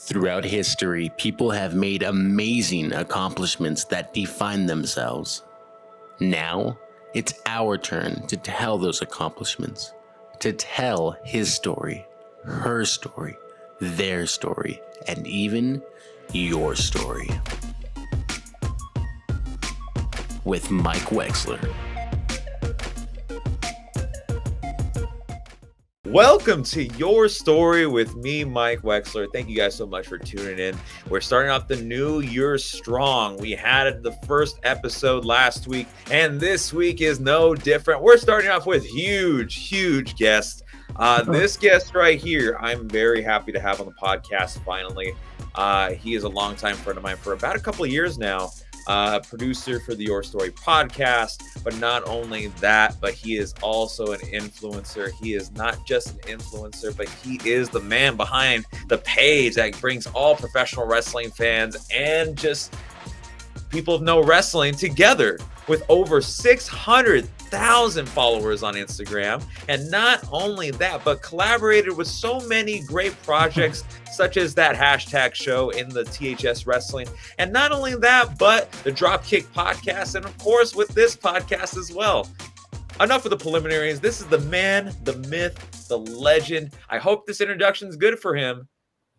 Throughout history, people have made amazing accomplishments that define themselves. Now, it's our turn to tell those accomplishments, to tell his story, her story, their story, and even your story. With Mike Wexler. Welcome to Your Story with me, Mike Wexler. Thank you guys so much for tuning in. We're starting off the new year strong. We had the first episode last week, and this week is no different. We're starting off with huge guests. This guest right here, I'm very happy to have on the podcast finally. He is a longtime friend of mine for about a couple of years now. Producer for the Your Story podcast, but not only that, but he is also an influencer. He is not just an influencer, but he is the man behind the page that brings all professional wrestling fans and just people of no wrestling together with over 600,000 followers on Instagram. And not only that, but collaborated with so many great projects such as that hashtag show in the THS Wrestling. And not only that, but the Dropkick podcast. And of course, with this podcast as well. Enough of the preliminaries. This is the man, the myth, the legend. I hope this introduction is good for him.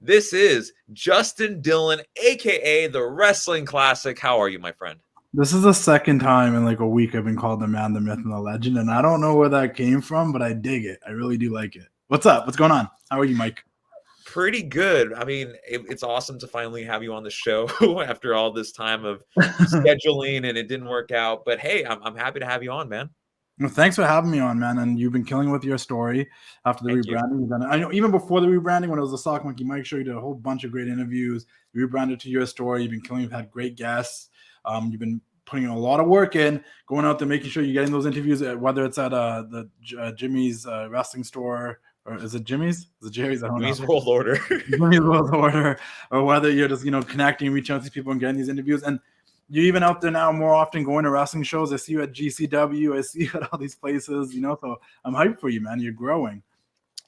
This is Justin Dillon, a.k.a. the Wrestling Classic. How are you, my friend? This is the second time in like a week I've been called the man, the myth, and the legend, and I don't know where that came from, but I dig it. I really do like it. What's up? What's going on? How are you, Mike? Pretty good. I mean, it's awesome to finally have you on the show after all this time of scheduling, and it didn't work out. But hey, I'm happy to have you on, man. Well, thanks for having me on, man. And you've been killing with your story after the rebranding. I know even before the rebranding, when it was the Sock Monkey Mike show, you did a whole bunch of great interviews. You rebranded to Your Story. You've been killing. You've had great guests. You've been putting a lot of work in, going out there, making sure you're getting those interviews, whether it's at the Jimmy's wrestling store, or is it Jimmy's? Is it Jerry's? I don't know. Jimmy's World Order. Jimmy's World Order, or whether you're just, connecting, reaching out to these people and getting these interviews. And you're even out there now more often going to wrestling shows. I see you at GCW. I see you at all these places, so I'm hyped for you, man. You're growing.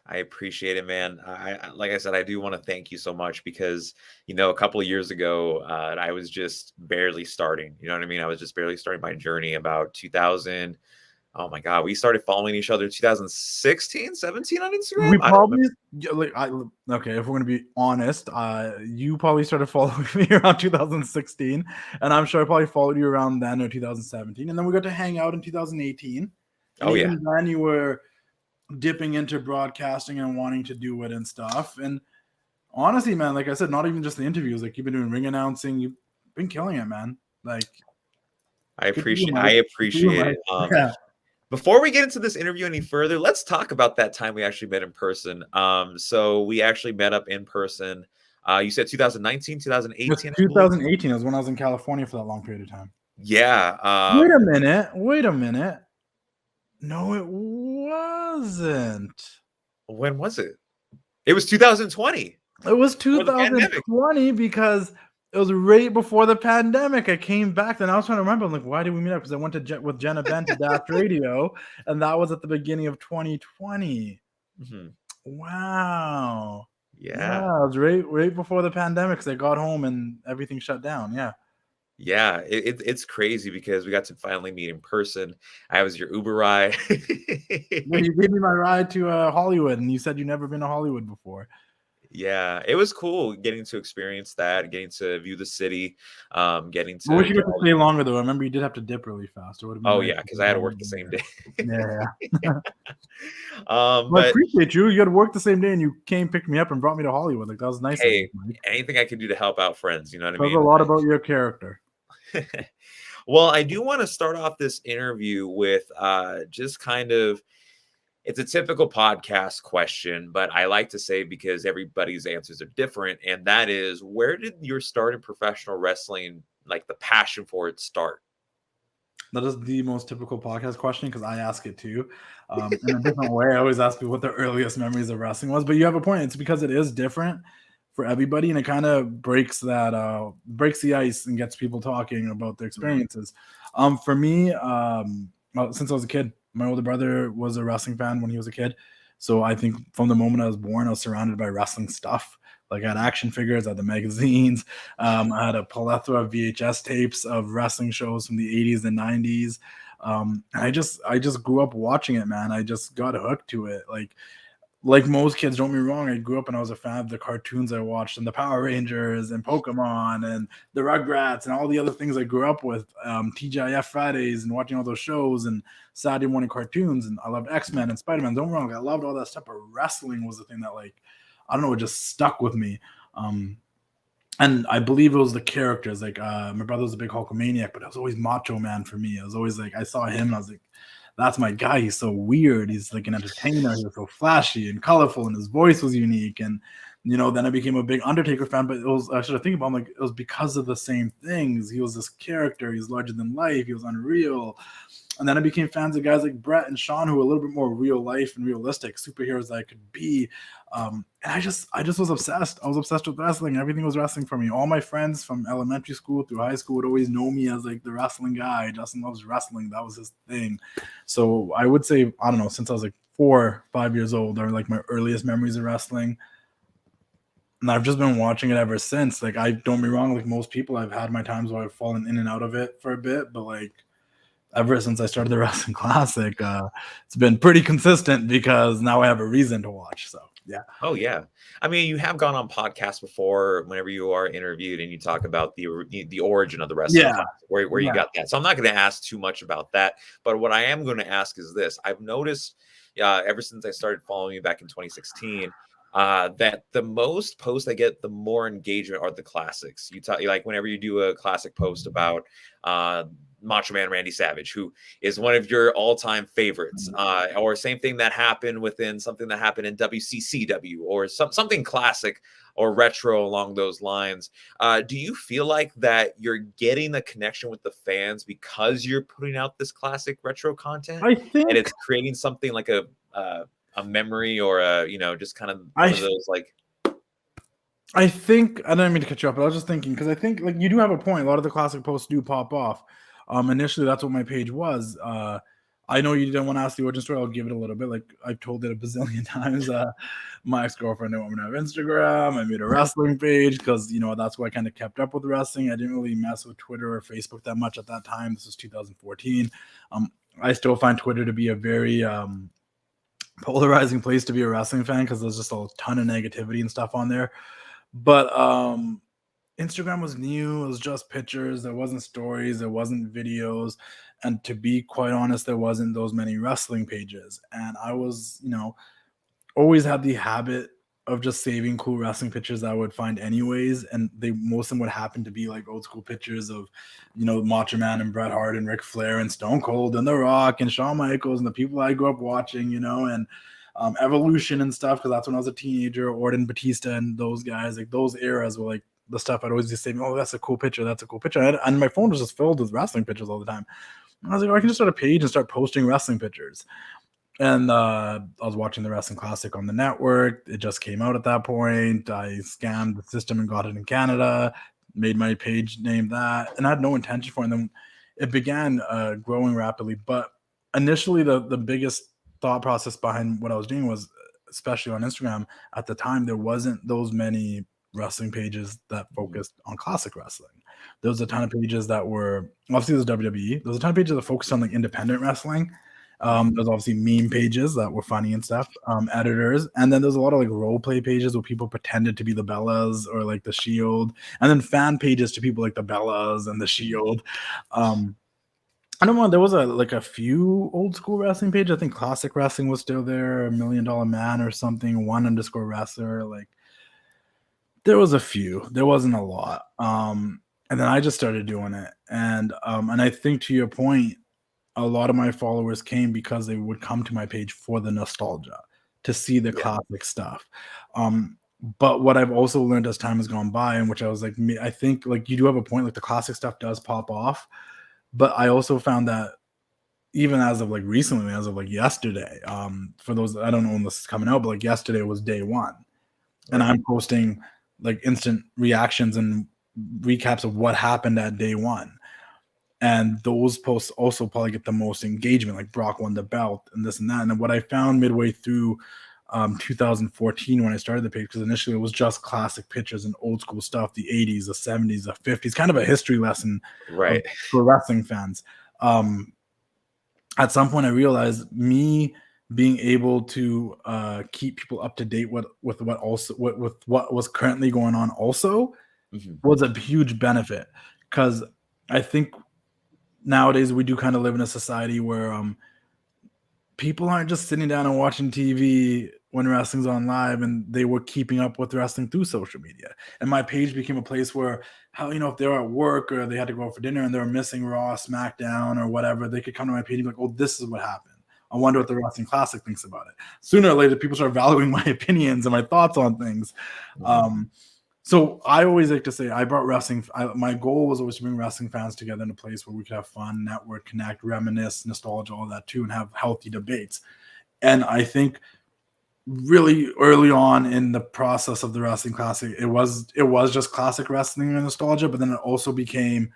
I appreciate it, man. Like I said, I do want to thank you so much because, a couple of years ago, I was just barely starting. You know what I mean? I was just barely starting my journey about 2000. Oh my God, we started following each other in 2016, 17 on Instagram. We probably, okay, if we're going to be honest, you probably started following me around 2016, and I'm sure I probably followed you around then or 2017. And then we got to hang out in 2018. Oh, yeah. And then you were dipping into broadcasting and wanting to do it and stuff. And honestly, man, like I said, not even just the interviews, like you've been doing ring announcing, you've been killing it, man. Like, I appreciate it. Yeah. Before we get into this interview any further, let's talk about that time we actually met in person. So we actually met up in person. You said 2019, 2018? 2018 is when I was in California for that long period of time. Yeah. Wait a minute. No, it wasn't. When was it? It was 2020. It was 2020 because it was right before the pandemic. I came back, and I was trying to remember. I'm like, why did we meet up? Because I went to with Jenna Bent to Daft Radio, and that was at the beginning of 2020. Mm-hmm. Wow. Yeah. It was right before the pandemic because I got home and everything shut down. Yeah. Yeah, it's crazy because we got to finally meet in person. I was your Uber ride. Yeah, you gave me my ride to Hollywood, and you said you'd never been to Hollywood before. Yeah, it was cool getting to experience that, getting to view the city, getting to. I wish you got to stay longer though. I remember you did have to dip really fast. Yeah, because I had to work the same day. Yeah. But I appreciate you. You got to work the same day, and you came pick me up and brought me to Hollywood. Like that was nice. Hey, anything I can do to help out friends, you know what I mean? A lot about your character. Well, I do want to start off this interview with just kind of, it's a typical podcast question, but I like to say because everybody's answers are different. And that is, where did your start in professional wrestling, like the passion for it, start? That is the most typical podcast question because I ask it too. In a different way. I always ask people what their earliest memories of wrestling was, but you have a point. It's because it is different for everybody, and it kind of breaks the ice and gets people talking about their experiences. For me, since I was a kid, my older brother was a wrestling fan when he was a kid, So I think from the moment I was born, I was surrounded by wrestling stuff. Like I had action figures, I had the magazines, I had a plethora of VHS tapes of wrestling shows from the 80s and 90s. And I just grew up watching it, man. I just got hooked to it. Like most kids, don't get me wrong, I grew up and I was a fan of the cartoons I watched and the Power Rangers and Pokemon and the Rugrats and all the other things I grew up with, TGIF Fridays and watching all those shows and Saturday morning cartoons. And I loved X-Men and Spider-Man. Don't get me wrong, I loved all that stuff, but wrestling was the thing that, like, I don't know, it just stuck with me. And I believe it was the characters. Like my brother was a big Hulkamaniac, but it was always Macho Man for me. I was always like, I saw him and I was like, that's my guy. He's so weird. He's like an entertainer. He was so flashy and colorful, and his voice was unique. And then I became a big Undertaker fan. But it was, I should have think about him, like, it was because of the same things. He was this character. He's larger than life. He was unreal. And then I became fans of guys like Brett and Sean, who were a little bit more real life and realistic superheroes that I could be. And I just was obsessed. I was obsessed with wrestling. Everything was wrestling for me. All my friends from elementary school through high school would always know me as like the wrestling guy. Justin loves wrestling. That was his thing. So I would say, I don't know, since I was like 4 or 5 years old are like my earliest memories of wrestling. And I've just been watching it ever since. Like, I don't get me wrong, like most people, I've had my times where I've fallen in and out of it for a bit, but like ever since I started the Wrestling Classic, it's been pretty consistent because now I have a reason to watch. So yeah. Oh yeah. I mean, you have gone on podcasts before whenever you are interviewed and you talk about the origin of the wrestling classic, where you got that. So I'm not going to ask too much about that, but what I am going to ask is this. I've noticed ever since I started following you back in 2016, that the most posts I get, the more engagement are the classics. You talk, like whenever you do a classic post about Macho Man Randy Savage, who is one of your all-time favorites, or same thing that happened within something that happened in WCCW, or something classic or retro along those lines. Do you feel like that you're getting the connection with the fans because you're putting out this classic retro content, I think, and it's creating something like a memory or just kind of one of those like. I think I don't mean to cut you off, but I was just thinking, because I think like you do have a point. A lot of the classic posts do pop off. Initially, that's what my page was. I know you didn't want to ask the origin story. I'll give it a little bit. Like I've told it a bazillion times. My ex-girlfriend didn't want me to have Instagram. I made a wrestling page because that's why I kind of kept up with wrestling. I didn't really mess with Twitter or Facebook that much at that time. This was 2014. I still find Twitter to be a very polarizing place to be a wrestling fan because there's just a ton of negativity and stuff on there. But Instagram was new. It was just pictures. There wasn't stories. There wasn't videos. And to be quite honest, there wasn't those many wrestling pages. And I was, always had the habit of just saving cool wrestling pictures that I would find anyways. And most of them would happen to be like old school pictures of, Macho Man and Bret Hart and Ric Flair and Stone Cold and The Rock and Shawn Michaels and the people I grew up watching, and Evolution and stuff, because that's when I was a teenager. Orton, Batista, and those guys, like those eras were like the stuff I'd always just say, oh, that's a cool picture. That's a cool picture. And my phone was just filled with wrestling pictures all the time. And I was like, I can just start a page and start posting wrestling pictures. And I was watching the Wrestling Classic on the network. It just came out at that point. I scanned the system and got it in Canada, made my page name that, and I had no intention for it. And then it began growing rapidly. But initially, the biggest thought process behind what I was doing was, especially on Instagram at the time, there wasn't those many wrestling pages that focused on classic wrestling. There was a ton of pages that were, obviously there's WWE. There was a ton of pages that focused on like independent wrestling. There's obviously meme pages that were funny and stuff, editors. And then there's a lot of like role play pages where people pretended to be the Bellas or like the Shield. And then fan pages to people like the Bellas and the Shield. I don't know. There was a few old school wrestling pages. I think Classic Wrestling was still there, $1 Million Man or something, _wrestler. Like there was a few. There wasn't a lot. And then I just started doing it. And I think to your point, a lot of my followers came because they would come to my page for the nostalgia, to see the classic stuff. But what I've also learned as time has gone by, and which I was like, I think like you do have a point, like the classic stuff does pop off. But I also found that even as of like recently, as of like yesterday, for those, I don't know when this is coming out, but like yesterday was day one. And I'm posting like instant reactions and recaps of what happened at day one. And those posts also probably get the most engagement, like Brock won the belt and this and that. And what I found midway through 2014 when I started the page, because initially it was just classic pictures and old school stuff, the 80s, the 70s, the 50s, kind of a history lesson Right. for wrestling fans. At some point I realized me being able to keep people up to date with what was currently going on also was a huge benefit, because I think nowadays we do kind of live in a society where people aren't just sitting down and watching TV when wrestling's on live, and they were keeping up with wrestling through social media. And my page became a place where, if they were at work or they had to go out for dinner and they were missing Raw, SmackDown, or whatever, they could come to my page and be like, oh, this is what happened. I wonder what the Wrestling Classic thinks about it. Sooner or later, people start valuing my opinions and my thoughts on things. So I always like to say I brought wrestling. My goal was always to bring wrestling fans together in a place where we could have fun, network, connect, reminisce, nostalgia, all that too, and have healthy debates. And I think really early on in the process of the Wrestling Classic, it was just classic wrestling and nostalgia, but then it also became,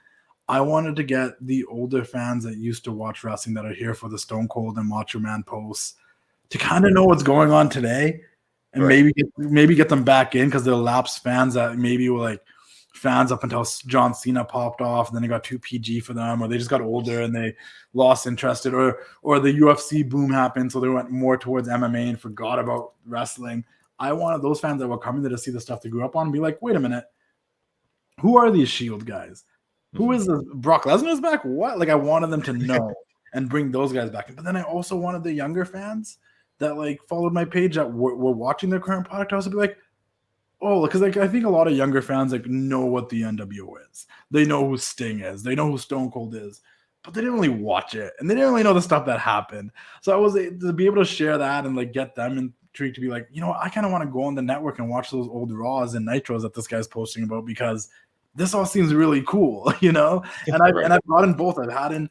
I wanted to get the older fans that used to watch wrestling, that are here for the Stone Cold and Macho Man posts, to kind of know what's going on today. And maybe get them back in, because they're lapsed fans that maybe were like fans up until John Cena popped off, and then it got too PG for them, or they just got older and they lost interest, or the UFC boom happened, so they went more towards MMA and forgot about wrestling. I wanted those fans that were coming there to see the stuff they grew up on and be like, wait a minute, who are these Shield guys? Who is this? Brock Lesnar's back? What? Like, I wanted them to know and bring those guys back. But then I also wanted the younger fans that like followed my page that were watching their current product house to be like, oh, because like I think a lot of younger fans like know what the NWO is. They know who Sting is. They know who Stone Cold is, but they didn't really watch it, and they didn't really know the stuff that happened. So I was to be able to share that and like get them intrigued to be like, I kind of want to go on the network and watch those old Raws and Nitros that this guy's posting about, because this all seems really cool, And I've gotten both. I've had in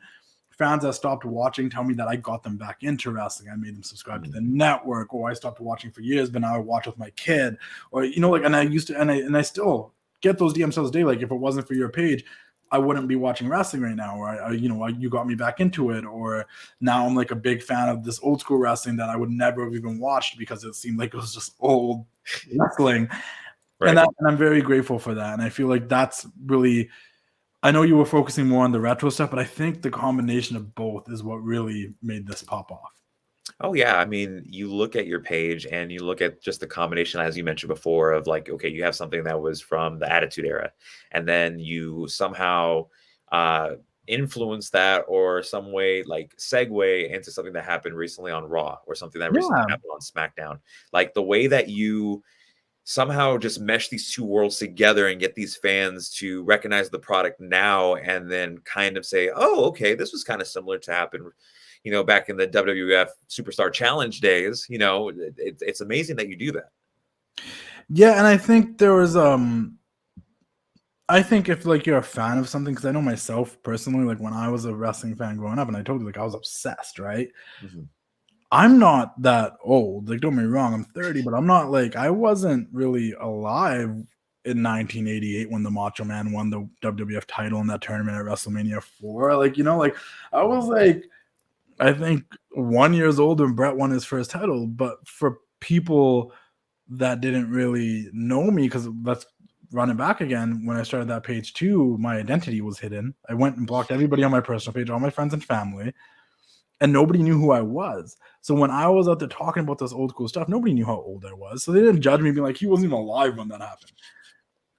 fans that stopped watching tell me that I got them back into wrestling. I made them subscribe to the network, or I stopped watching for years, but now I watch with my kid, or and I used to, and I still get those DMs to this day. Like, if it wasn't for your page, I wouldn't be watching wrestling right now, or you got me back into it, or now I'm like a big fan of this old school wrestling that I would never have even watched because it seemed like it was just old wrestling. Right. And I'm very grateful for that, and I feel like that's really. I know you were focusing more on the retro stuff, but I think the combination of both is what really made this pop off. Oh, yeah. I mean, you look at your page and you look at just the combination, as you mentioned before, of like, okay, you have something that was from the Attitude Era, and then you somehow influence that, or some way like segue into something that happened recently on Raw, or something that recently happened on SmackDown. Like, the way that you somehow just mesh these two worlds together and get these fans to recognize the product now, and then kind of say, oh, okay, this was kind of similar to happen, back in the WWF Superstar Challenge days. It's amazing that you do that. Yeah, and I think there was I think if like you're a fan of something, because I know myself personally, like when I was a wrestling fan growing up, and I told you like I was obsessed, right? I'm not that old. Like, don't get me wrong, I'm 30, but I'm not like, I wasn't really alive in 1988 when the Macho Man won the WWF title in that tournament at WrestleMania 4. Like, I was like, I think 1 year old when Brett won his first title. But for people that didn't really know me, because let's run it back again, when I started that page too, my identity was hidden. I went and blocked everybody on my personal page, all my friends and family, and nobody knew who I was. So when I was out there talking about this old school stuff, nobody knew how old I was. So they didn't judge me, being like, he wasn't even alive when that happened.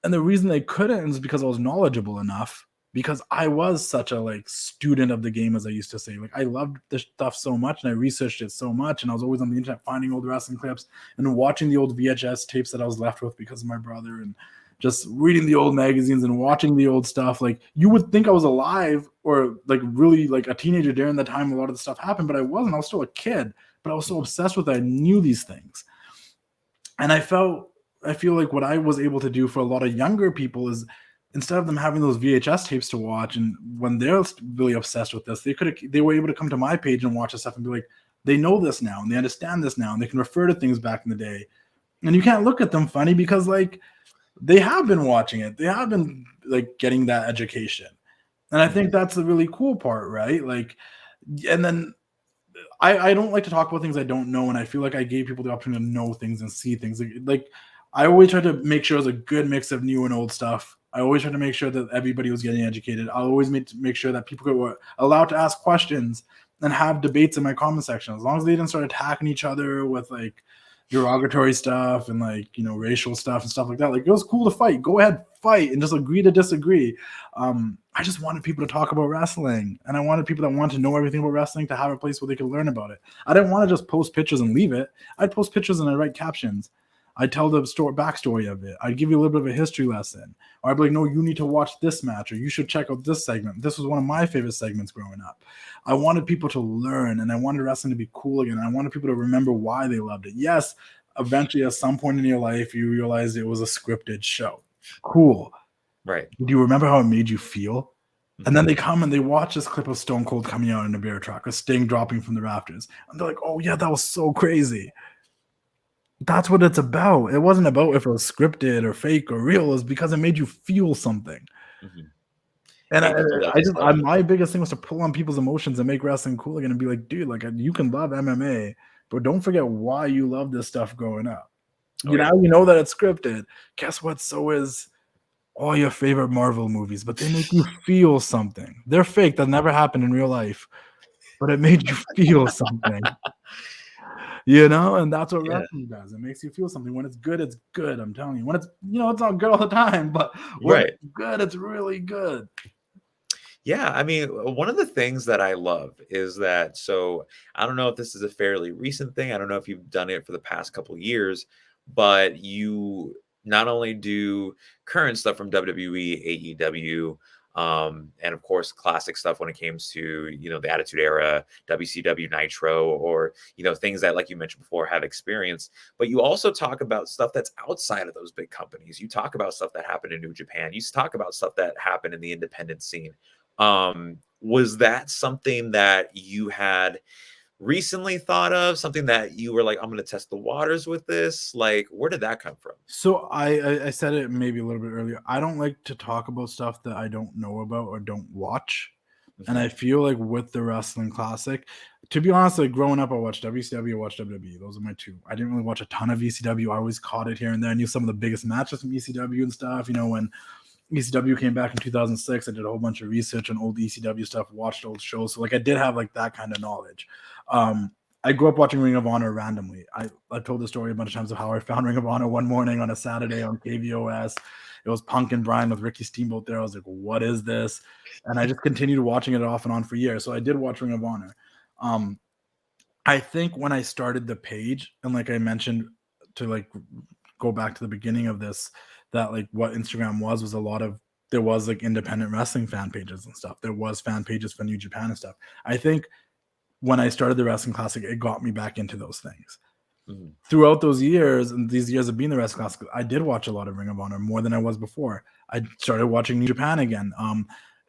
And the reason they couldn't is because I was knowledgeable enough, because I was such a like student of the game, as I used to say. Like, I loved this stuff so much, and I researched it so much, and I was always on the internet finding old wrestling clips and watching the old VHS tapes that I was left with because of my brother, and just reading the old magazines and watching the old stuff. Like, you would think I was alive, or like really like a teenager during the time a lot of the stuff happened, but I wasn't. I was still a kid, but I was so obsessed with it. I knew these things. And I feel like what I was able to do for a lot of younger people is, instead of them having those VHS tapes to watch, and when they're really obsessed with this, they were able to come to my page and watch this stuff and be like, they know this now, and they understand this now, and they can refer to things back in the day. And you can't look at them funny, because like, they have been watching it. They have been like getting that education. And I think that's the really cool part, right? Like, and then I don't like to talk about things I don't know, and I feel like I gave people the opportunity to know things and see things. Like I always try to make sure it was a good mix of new and old stuff. I always try to make sure that everybody was getting educated. I always make sure that people were allowed to ask questions and have debates in my comment section. As long as they didn't start attacking each other with like derogatory stuff and like, you know, racial stuff and stuff like that. Like, it was cool to fight. Go ahead, fight, and just agree to disagree. I just wanted people to talk about wrestling, and I wanted people that wanted to know everything about wrestling to have a place where they could learn about it. I didn't want to just post pictures and leave it. I'd post pictures and I'd write captions. I'd tell the backstory of it. I'd give you a little bit of a history lesson. Or I'd be like, no, you need to watch this match, or you should check out this segment. This was one of my favorite segments growing up. I wanted people to learn, and I wanted wrestling to be cool again. I wanted people to remember why they loved it. Yes, eventually at some point in your life, you realized it was a scripted show. Cool. Right. Do you remember how it made you feel? And then they come and they watch this clip of Stone Cold coming out in a bear truck, a Sting dropping from the rafters. And they're like, oh, yeah, that was so crazy. That's what it's about. It wasn't about if it was scripted or fake or real. It was because it made you feel something. And my biggest thing was to pull on people's emotions and make wrestling cool again and be like, dude, like, you can love MMA, but don't forget why you love this stuff growing up. You know that it's scripted. Guess what? So is all your favorite Marvel movies, but they make you feel something. They're fake. That never happened in real life, but it made you feel something. You know, and that's what wrestling does. It makes you feel something. When it's good, it's good. I'm telling you. When it's, you know, it's not good all the time, but when it's good, it's really good. Yeah, I mean, one of the things that I love is that, so I don't know if this is a fairly recent thing. I don't know if you've done it for the past couple of years, but you not only do current stuff from WWE, AEW, and of course, classic stuff when it comes to, you know, the Attitude Era, WCW Nitro, or, you know, things that, like you mentioned before, have experience. But you also talk about stuff that's outside of those big companies. You talk about stuff that happened in New Japan. You talk about stuff that happened in the independent scene. Was that something that you had recently thought of, something that you were like, I'm going to test the waters with this? Like, where did that come from? So I said it maybe a little bit earlier. I don't like to talk about stuff that I don't know about or don't watch. And I feel like with the Wrestling Classic, to be honest, like growing up, I watched WCW, I watched WWE. Those are my two. I didn't really watch a ton of ECW. I always caught it here and there. I knew some of the biggest matches from ECW and stuff. You know, when ECW came back in 2006, I did a whole bunch of research on old ECW stuff, watched old shows. So like I did have like that kind of knowledge. I grew up watching Ring of Honor randomly. I told the story a bunch of times of how I found Ring of Honor one morning on a Saturday on KVOS. It was Punk and Brian with Ricky Steamboat there. I was like, what is this? And I just continued watching it off and on for years. So I did watch Ring of Honor. I think when I started the page, and like I mentioned, to like go back to the beginning of this, that like what Instagram was a lot of, there was like independent wrestling fan pages and stuff. There was fan pages for New Japan and stuff. I think when I started the Wrestling Classic, it got me back into those things. Throughout those years and these years of being the Wrestling Classic, I did watch a lot of Ring of Honor, more than I was before. I started watching New Japan again.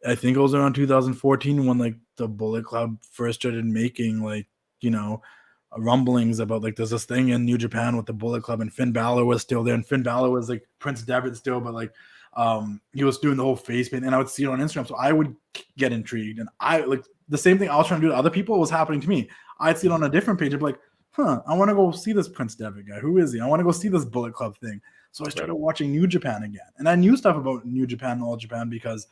I think it was around 2014 when like the Bullet Club first started making like, you know, rumblings about like there's this thing in New Japan with the Bullet Club, and Finn Balor was still there, and Finn Balor was like Prince Devitt still, but like he was doing the whole face paint, and I would see it on Instagram, so I would get intrigued, and I like the same thing I was trying to do to other people was happening to me. I'd see it on a different page, I'd be like, I want to go see this Prince Devitt guy. Who is he? I want to go see this Bullet Club thing. So I started watching New Japan again, and I knew stuff about New Japan and All Japan because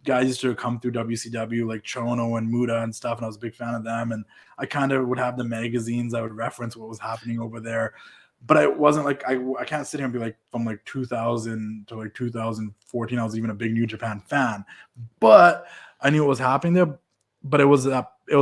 guys used to come through WCW like Chono and Muda and stuff, and I was a big fan of them, and I kind of would have the magazines. I would reference what was happening over there, but it wasn't like I can't sit here and be like from like 2000 to like 2014 I was even a big New Japan fan, but I knew what was happening there. But it was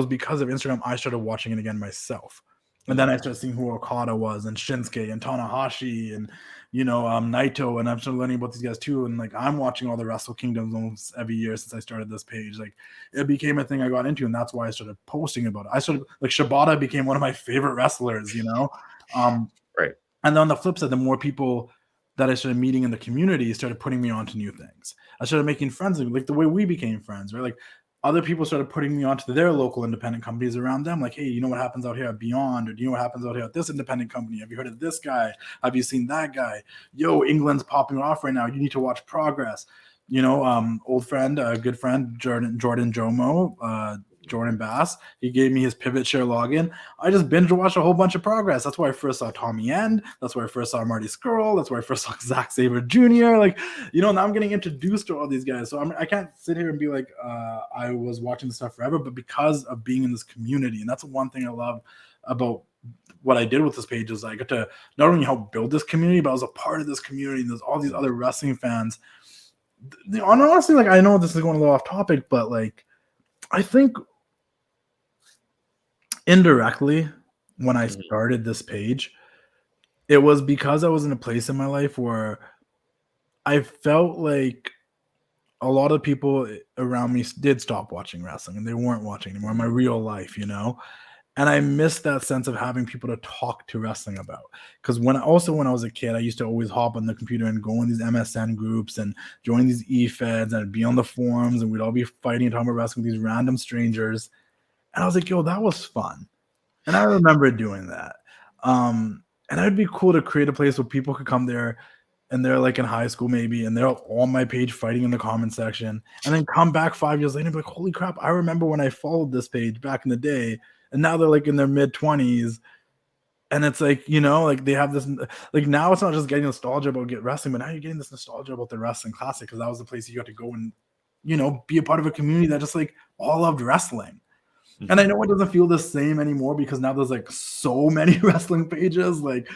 because of Instagram I started watching it again myself, and then I started seeing who Okada was and Shinsuke and Tanahashi and, you know, Naito, and I'm started learning about these guys too. And like I'm watching all the Wrestle Kingdoms almost every year since I started this page. Like it became a thing I got into, and that's why I started posting about it. I started like Shibata became one of my favorite wrestlers, you know. Right. And then on the flip side, the more people that I started meeting in the community started putting me on to new things. I started making friends, like the way we became friends, right? Like other people started putting me onto their local independent companies around them. Like, hey, you know what happens out here at Beyond? Or do you know what happens out here at this independent company? Have you heard of this guy? Have you seen that guy? Yo, England's popping off right now. You need to watch Progress. You know, old friend, good friend, Jordan Jomo, Jordan Bass. He gave me his Pivot Share login. I just binge watched a whole bunch of Progress. That's where I first saw Tommy End. That's where I first saw Marty Skrull. That's where I first saw Zack Sabre Jr. Like, now I'm getting introduced to all these guys. So I can't sit here and be like, I was watching this stuff forever, but because of being in this community, and that's one thing I love about what I did with this page is I got to not only help build this community, but I was a part of this community. And there's all these other wrestling fans. Honestly, like, I know this is going a little off topic, but like, I think indirectly when I started this page, it was because I was in a place in my life where I felt like a lot of people around me did stop watching wrestling and they weren't watching anymore in my real life, and I missed that sense of having people to talk to wrestling about. Because when I was a kid, I used to always hop on the computer and go in these MSN groups and join these e-feds and be on the forums, and we'd all be fighting and talking about wrestling with these random strangers. And I was like, yo, that was fun. And I remember doing that. And it'd be cool to create a place where people could come there and they're like in high school maybe, and they're on my page fighting in the comment section, and then come back 5 years later and be like, holy crap, I remember when I followed this page back in the day. And now they're like in their mid-20s. And it's like, like they have this, like now it's not just getting nostalgia about wrestling, but now you're getting this nostalgia about the Wrestling Classic, because that was the place you got to go and, be a part of a community that just like all loved wrestling. Mm-hmm. And I know it doesn't feel the same anymore because now there's like so many wrestling pages. Like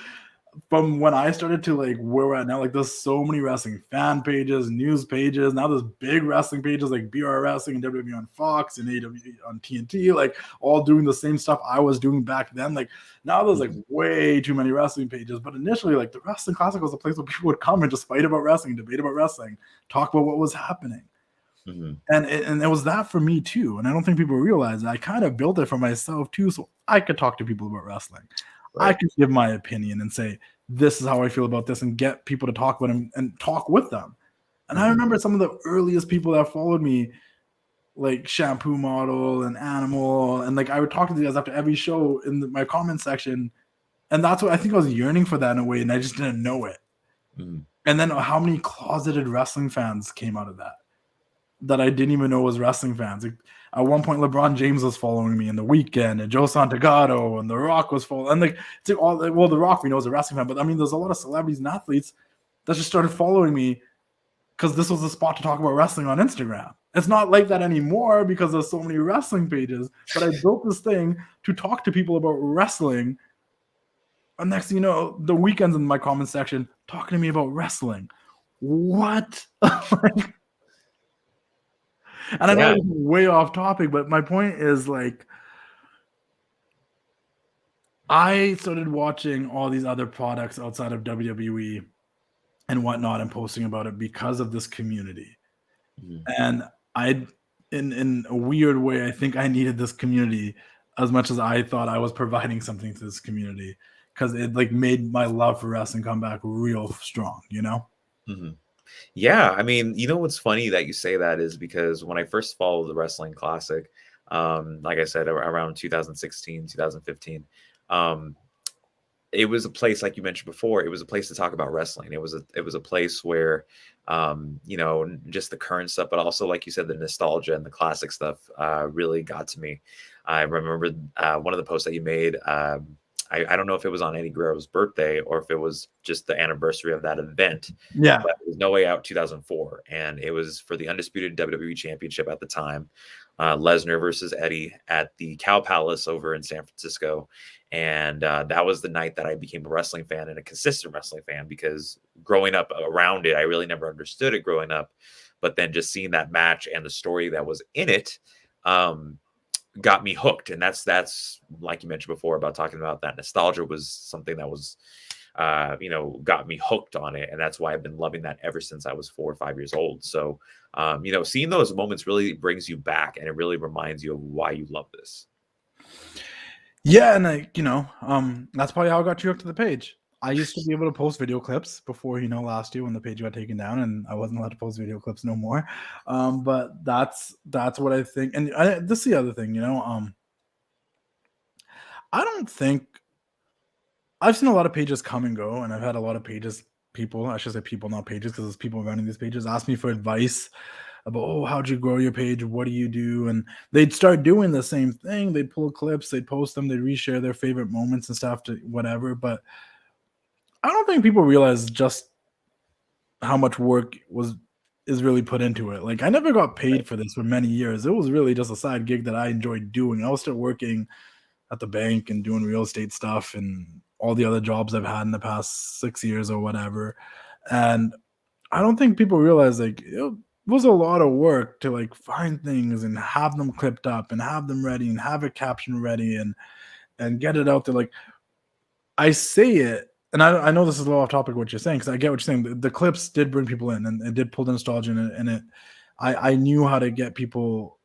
from when I started to like where we're at now, like there's so many wrestling fan pages, news pages. Now there's big wrestling pages like BR Wrestling and WWE on Fox and AW on TNT, like all doing the same stuff I was doing back then. Like now there's like way too many wrestling pages. But initially, like the Wrestling Classic was a place where people would come and just fight about wrestling, debate about wrestling, talk about what was happening. Mm-hmm. And it was that for me too. And I don't think people realize that I kind of built it for myself too, so I could talk to people about wrestling. Right. I could give my opinion and say, this is how I feel about this, and get people to talk with them and talk with them. And I remember some of the earliest people that followed me, like Shampoo Model and Animal, and like I would talk to these guys after every show in my comment section. And that's what I think I was yearning for that in a way, and I just didn't know it. Mm. And then how many closeted wrestling fans came out of that I didn't even know was wrestling fans. Like, at one point, LeBron James was following me in The Weeknd, and Joe Santagato, and The Rock was following. And like, it's like all, well, The Rock we know is a wrestling fan, but I mean, there's a lot of celebrities and athletes that just started following me because this was the spot to talk about wrestling on Instagram. It's not like that anymore because there's so many wrestling pages. But I built this thing to talk to people about wrestling. And next thing you know, The Weeknd's in my comment section talking to me about wrestling. What? And I know it's way off topic, but my point is, like, I started watching all these other products outside of WWE and whatnot and posting about it because of this community. Mm-hmm. And in a weird way, I think I needed this community as much as I thought I was providing something to this community, because it like made my love for wrestling come back real strong, Mm-hmm. Yeah, I mean, what's funny that you say that is because when I first followed the Wrestling Classic, like I said, around 2016, 2015, it was a place, like you mentioned before, it was a place to talk about wrestling. It was a place where, just the current stuff, but also, like you said, the nostalgia and the classic stuff really got to me. I remember one of the posts that you made. I don't know if it was on Eddie Guerrero's birthday or if it was just the anniversary of that event. Yeah. But it was No Way Out 2004. And it was for the undisputed WWE Championship at the time. Lesnar versus Eddie at the Cow Palace over in San Francisco. And that was the night that I became a wrestling fan, and a consistent wrestling fan, because growing up around it, I really never understood it growing up. But then just seeing that match and the story that was in it, got me hooked. And that's like you mentioned before about talking about that nostalgia was something that was got me hooked on it, and that's why I've been loving that ever since I was 4 or 5 years old. So seeing those moments really brings you back, and it really reminds you of why you love this. Yeah, and that's probably how I got you hooked to the page. I used to be able to post video clips before, last year when the page got taken down and I wasn't allowed to post video clips no more. But that's what I think. And this is the other thing, I don't think I've seen a lot of pages come and go, and I've had a lot of people, I should say people, not pages, because there's people running these pages, ask me for advice about, oh, how'd you grow your page? What do you do? And they'd start doing the same thing. They'd pull clips, they'd post them, they'd reshare their favorite moments and stuff to whatever. But I don't think people realize just how much work is really put into it. Like I never got paid for this for many years. It was really just a side gig that I enjoyed doing. I was still working at the bank and doing real estate stuff and all the other jobs I've had in the past 6 years or whatever. And I don't think people realize like it was a lot of work to like find things and have them clipped up and have them ready and have a caption ready and get it out there. Like I say it, and I know this is a little off topic what you're saying because I get what you're saying. The clips did bring people in and it did pull the nostalgia in it, and I knew how to get people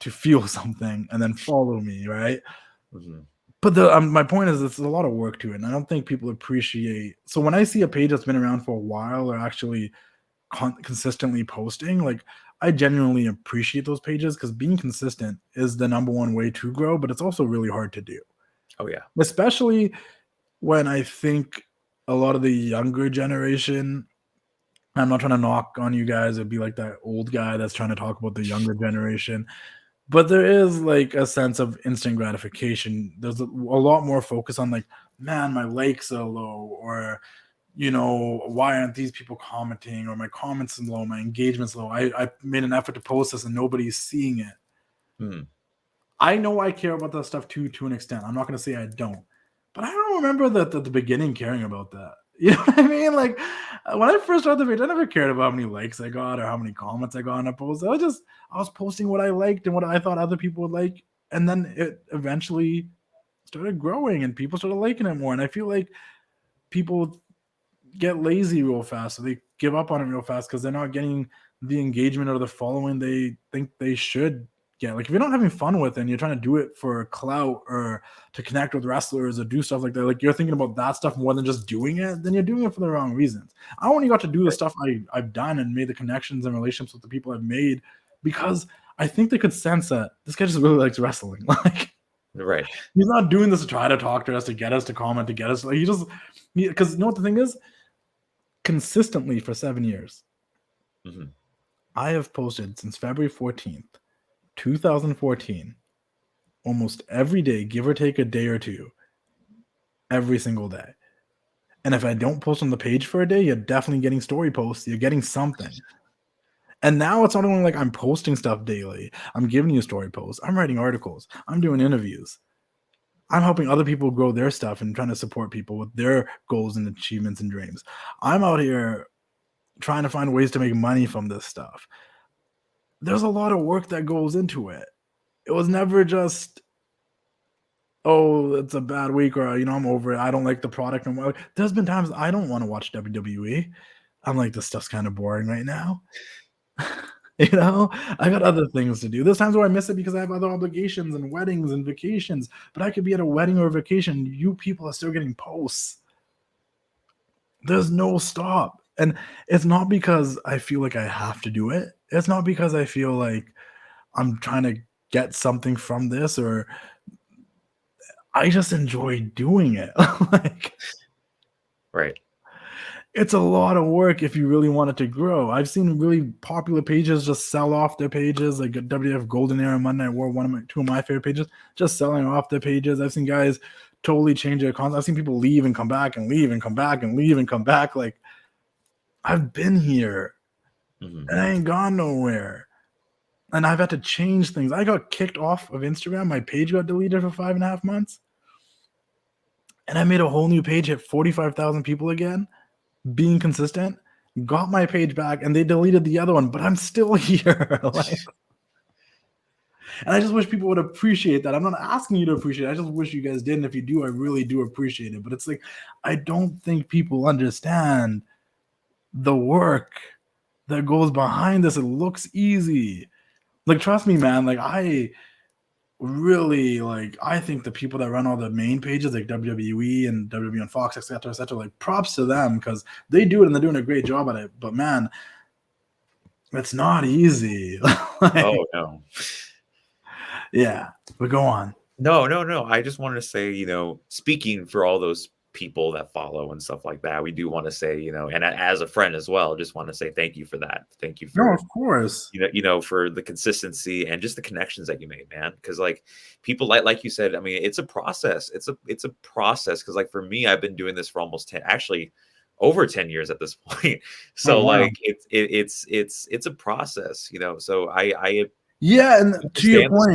to feel something and then follow me, right? Mm-hmm. But my point is, it's a lot of work to it, and I don't think people appreciate. So when I see a page that's been around for a while or actually consistently posting, like I genuinely appreciate those pages because being consistent is the number one way to grow, but it's also really hard to do. Oh yeah, especially when I think a lot of the younger generation. I'm not trying to knock on you guys or be like that old guy that's trying to talk about the younger generation. But there is like a sense of instant gratification. There's a lot more focus on like, man, my likes are low, or why aren't these people commenting, or my comments are low, my engagement's low. I made an effort to post this and nobody's seeing it. Mm-hmm. I know I care about that stuff too, to an extent. I'm not going to say I don't, but I don't remember that at the beginning caring about that. You know what I mean? Like when I first started the page, I never cared about how many likes I got or how many comments I got on a post. I was posting what I liked and what I thought other people would like. And then it eventually started growing and people started liking it more. And I feel like people get lazy real fast. So they give up on it real fast because they're not getting the engagement or the following they think they should get. Like if you're not having fun with it and you're trying to do it for clout or to connect with wrestlers or do stuff like that, like you're thinking about that stuff more than just doing it, then you're doing it for the wrong reasons. I only got to do the stuff I've done and made the connections and relationships with the people I've made because I think they could sense that this guy just really likes wrestling. Like, right. He's not doing this to try to talk to us, to get us to comment, to get us. Like because you know what the thing is? Consistently for 7 years, mm-hmm. I have posted since February 14th, 2014, almost every day, give or take a day or two, every single day. And if I don't post on the page for a day, you're definitely getting story posts. You're getting something. And now it's not only like I'm posting stuff daily. I'm giving you story posts. I'm writing articles. I'm doing interviews. I'm helping other people grow their stuff and trying to support people with their goals and achievements and dreams. I'm out here trying to find ways to make money from this stuff. There's a lot of work that goes into it. It was never just, oh, it's a bad week, or I'm over it. I don't like the product. There's been times I don't want to watch WWE. I'm like, this stuff's kind of boring right now. I got other things to do. There's times where I miss it because I have other obligations and weddings and vacations. But I could be at a wedding or a vacation. You people are still getting posts. There's no stop. And it's not because I feel like I have to do it. It's not because I feel like I'm trying to get something from this, or I just enjoy doing it. Right. It's a lot of work if you really want it to grow. I've seen really popular pages just sell off their pages, like WWF Golden Era, Monday Night War, two of my favorite pages, just selling off their pages. I've seen guys totally change their content. I've seen people leave and come back and leave and come back and leave and come back. Like, I've been here and I ain't gone nowhere. And I've had to change things. I got kicked off of Instagram. My page got deleted for 5.5 months. And I made a whole new page, hit 45,000 people again. Being consistent, got my page back, and they deleted the other one, but I'm still here. And I just wish people would appreciate that. I'm not asking you to appreciate it. I just wish you guys did. And if you do, I really do appreciate it. But it's like, I don't think people understand the work that goes behind this. It looks easy. Like, trust me, man. Like, I really, I think the people that run all the main pages, like WWE and WWE on Fox, etc., like, props to them because they do it and they're doing a great job at it. But man, it's not easy. Oh no. Yeah, but go on. No. I just wanted to say, speaking for all those people that follow and stuff like that. We do want to say, you know, and as a friend as well, just want to say thank you for that. Thank you No, for, of course. you know, for the consistency and just the connections that you made, man. Because like people like you said, I mean, it's a process. It's a process. Because like for me, I've been doing this for almost 10, actually over 10 years at this point. So Oh, wow. like it's a process, you know. So I Yeah, and to your understand the point,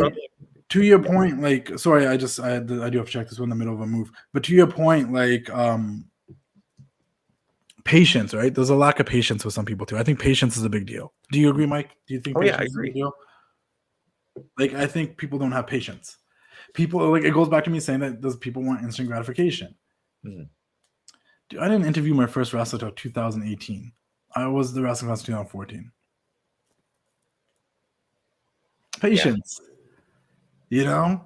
struggle. like, sorry, I do have to check this one in the middle of a move. But to your point, like, patience, right? There's a lack of patience with some people too. I think patience is a big deal. Do you agree, Mike? Do you think Oh, yeah, patience I is a big agree. deal? Like, I think people don't have patience. People, like, it goes back to me saying that those people want instant gratification. Mhm. Dude, I didn't interview my first wrestler until 2018. I was the wrestling class 2014. Patience, you know.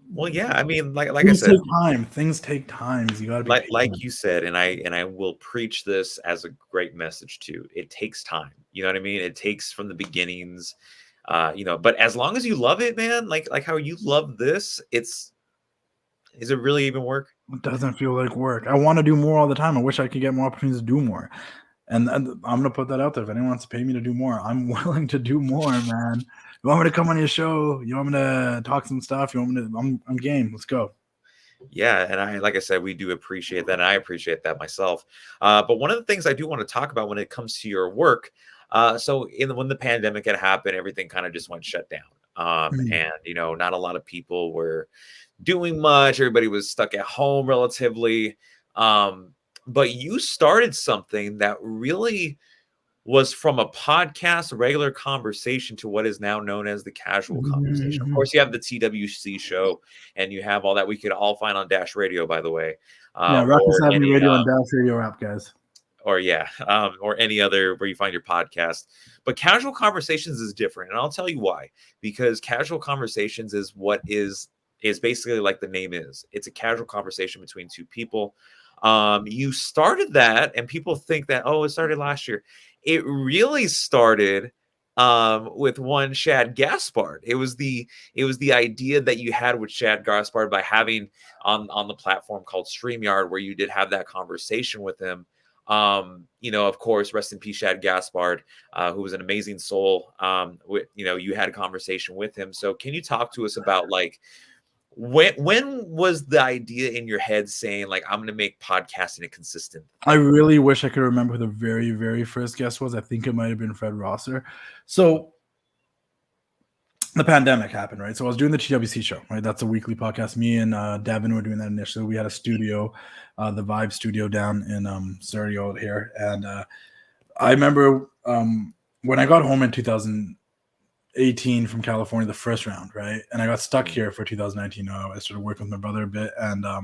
Well, yeah, I mean, like I Things said, take time. Things take time. You got to be like patient. you said, and I will preach this as a great message too. It takes time. You know what I mean? It takes from the beginnings, you know, but as long as you love it, man, like how you love this, is it really even work? It doesn't feel like work. I want to do more all the time. I wish I could get more opportunities to do more. And I'm gonna put that out there. If anyone wants to pay me to do more, I'm willing to do more, man. You want me to come on your show? You want me to talk some stuff? You want me to? I'm game. Let's go. Yeah, and like I said, we do appreciate that, and I appreciate that myself. But one of the things I do want to talk about when it comes to your work, so when the pandemic had happened, everything kind of just went shut down. Mhm. And you know, not a lot of people were doing much. Everybody was stuck at home relatively. But you started something that really was from a podcast, a regular conversation, to what is now known as the casual conversation. Of Mhm. course, you have the TWC show, and you have all that we could all find on Dash Radio, by the way, Yeah, Ruckus or Avenue any Radio and Dash Radio app, guys. or yeah, or any other where you find your podcast. But casual conversations is different, and I'll tell you why. Because casual conversations is what is basically like the name is. It's a casual conversation between two people. You started that, and people think that, oh, it started last year. It really started with one Shad Gaspard. It was the idea that you had with Shad Gaspard by having on the platform called StreamYard, where you did have that conversation with him. You know, of course, rest in peace, Shad Gaspard, who was an amazing soul. You know, you had a conversation with him. So can you talk to us about like when was the idea in your head saying like I'm gonna make podcasting a consistent I thing? really wish I could remember who the very, very first guest was. I think it might have been Fred Rosser. So the pandemic happened, right? So I was doing the TWC show, right? That's a weekly podcast. Me and Devin were doing that initially. We had a studio, the Vibe Studio down in Surrey out here. And I remember when I got home in 2018 from California, the first round, right? And I got stuck here for 2019. I started working with my brother a bit, and I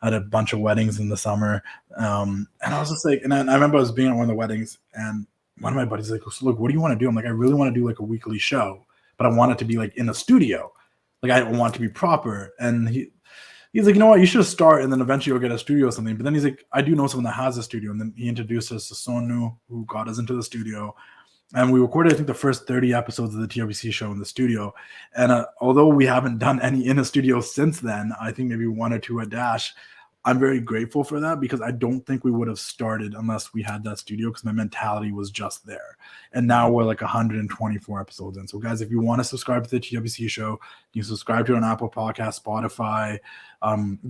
had a bunch of weddings in the summer. And I was just like, and I remember I was being at one of the weddings, and one of my buddies was like, so look, what do you want to do? I'm like, I really want to do like a weekly show, but I want it to be like in a studio. Like I want it to be proper. And he's like, you know what, you should start and then eventually you'll get a studio or something. But then he's like, I do know someone that has a studio. And then he introduced us to Sonu, who got us into the studio. And we recorded, I think, the first 30 episodes of the TWC show in the studio. And although we haven't done any in a studio since then, I think maybe one or two at Dash, I'm very grateful for that because I don't think we would have started unless we had that studio because my mentality was just there. And now we're like 124 episodes in. So, guys, if you want to subscribe to the TWC show, you subscribe to it on Apple Podcasts, Spotify,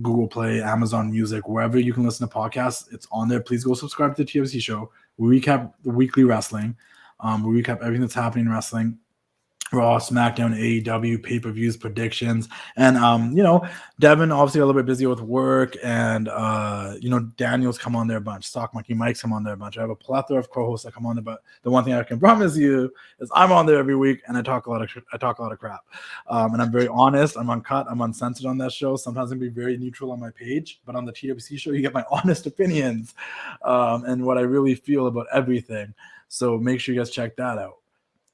Google Play, Amazon Music, wherever you can listen to podcasts. It's on there. Please go subscribe to the TWC show. We recap the weekly wrestling. We recap everything that's happening in wrestling. Raw, SmackDown, AEW, pay-per-views, predictions. And, you know, Devin obviously a little bit busy with work. And, you know, Daniel's come on there a bunch. Stock Monkey Mike's come on there a bunch. I have a plethora of co-hosts that come on there. But the one thing I can promise you is I'm on there every week and I talk a lot of crap. And I'm very honest. I'm uncut. I'm uncensored on that show. Sometimes I can be very neutral on my page. But on the TWC show, you get my honest opinions and what I really feel about everything. So make sure you guys check that out.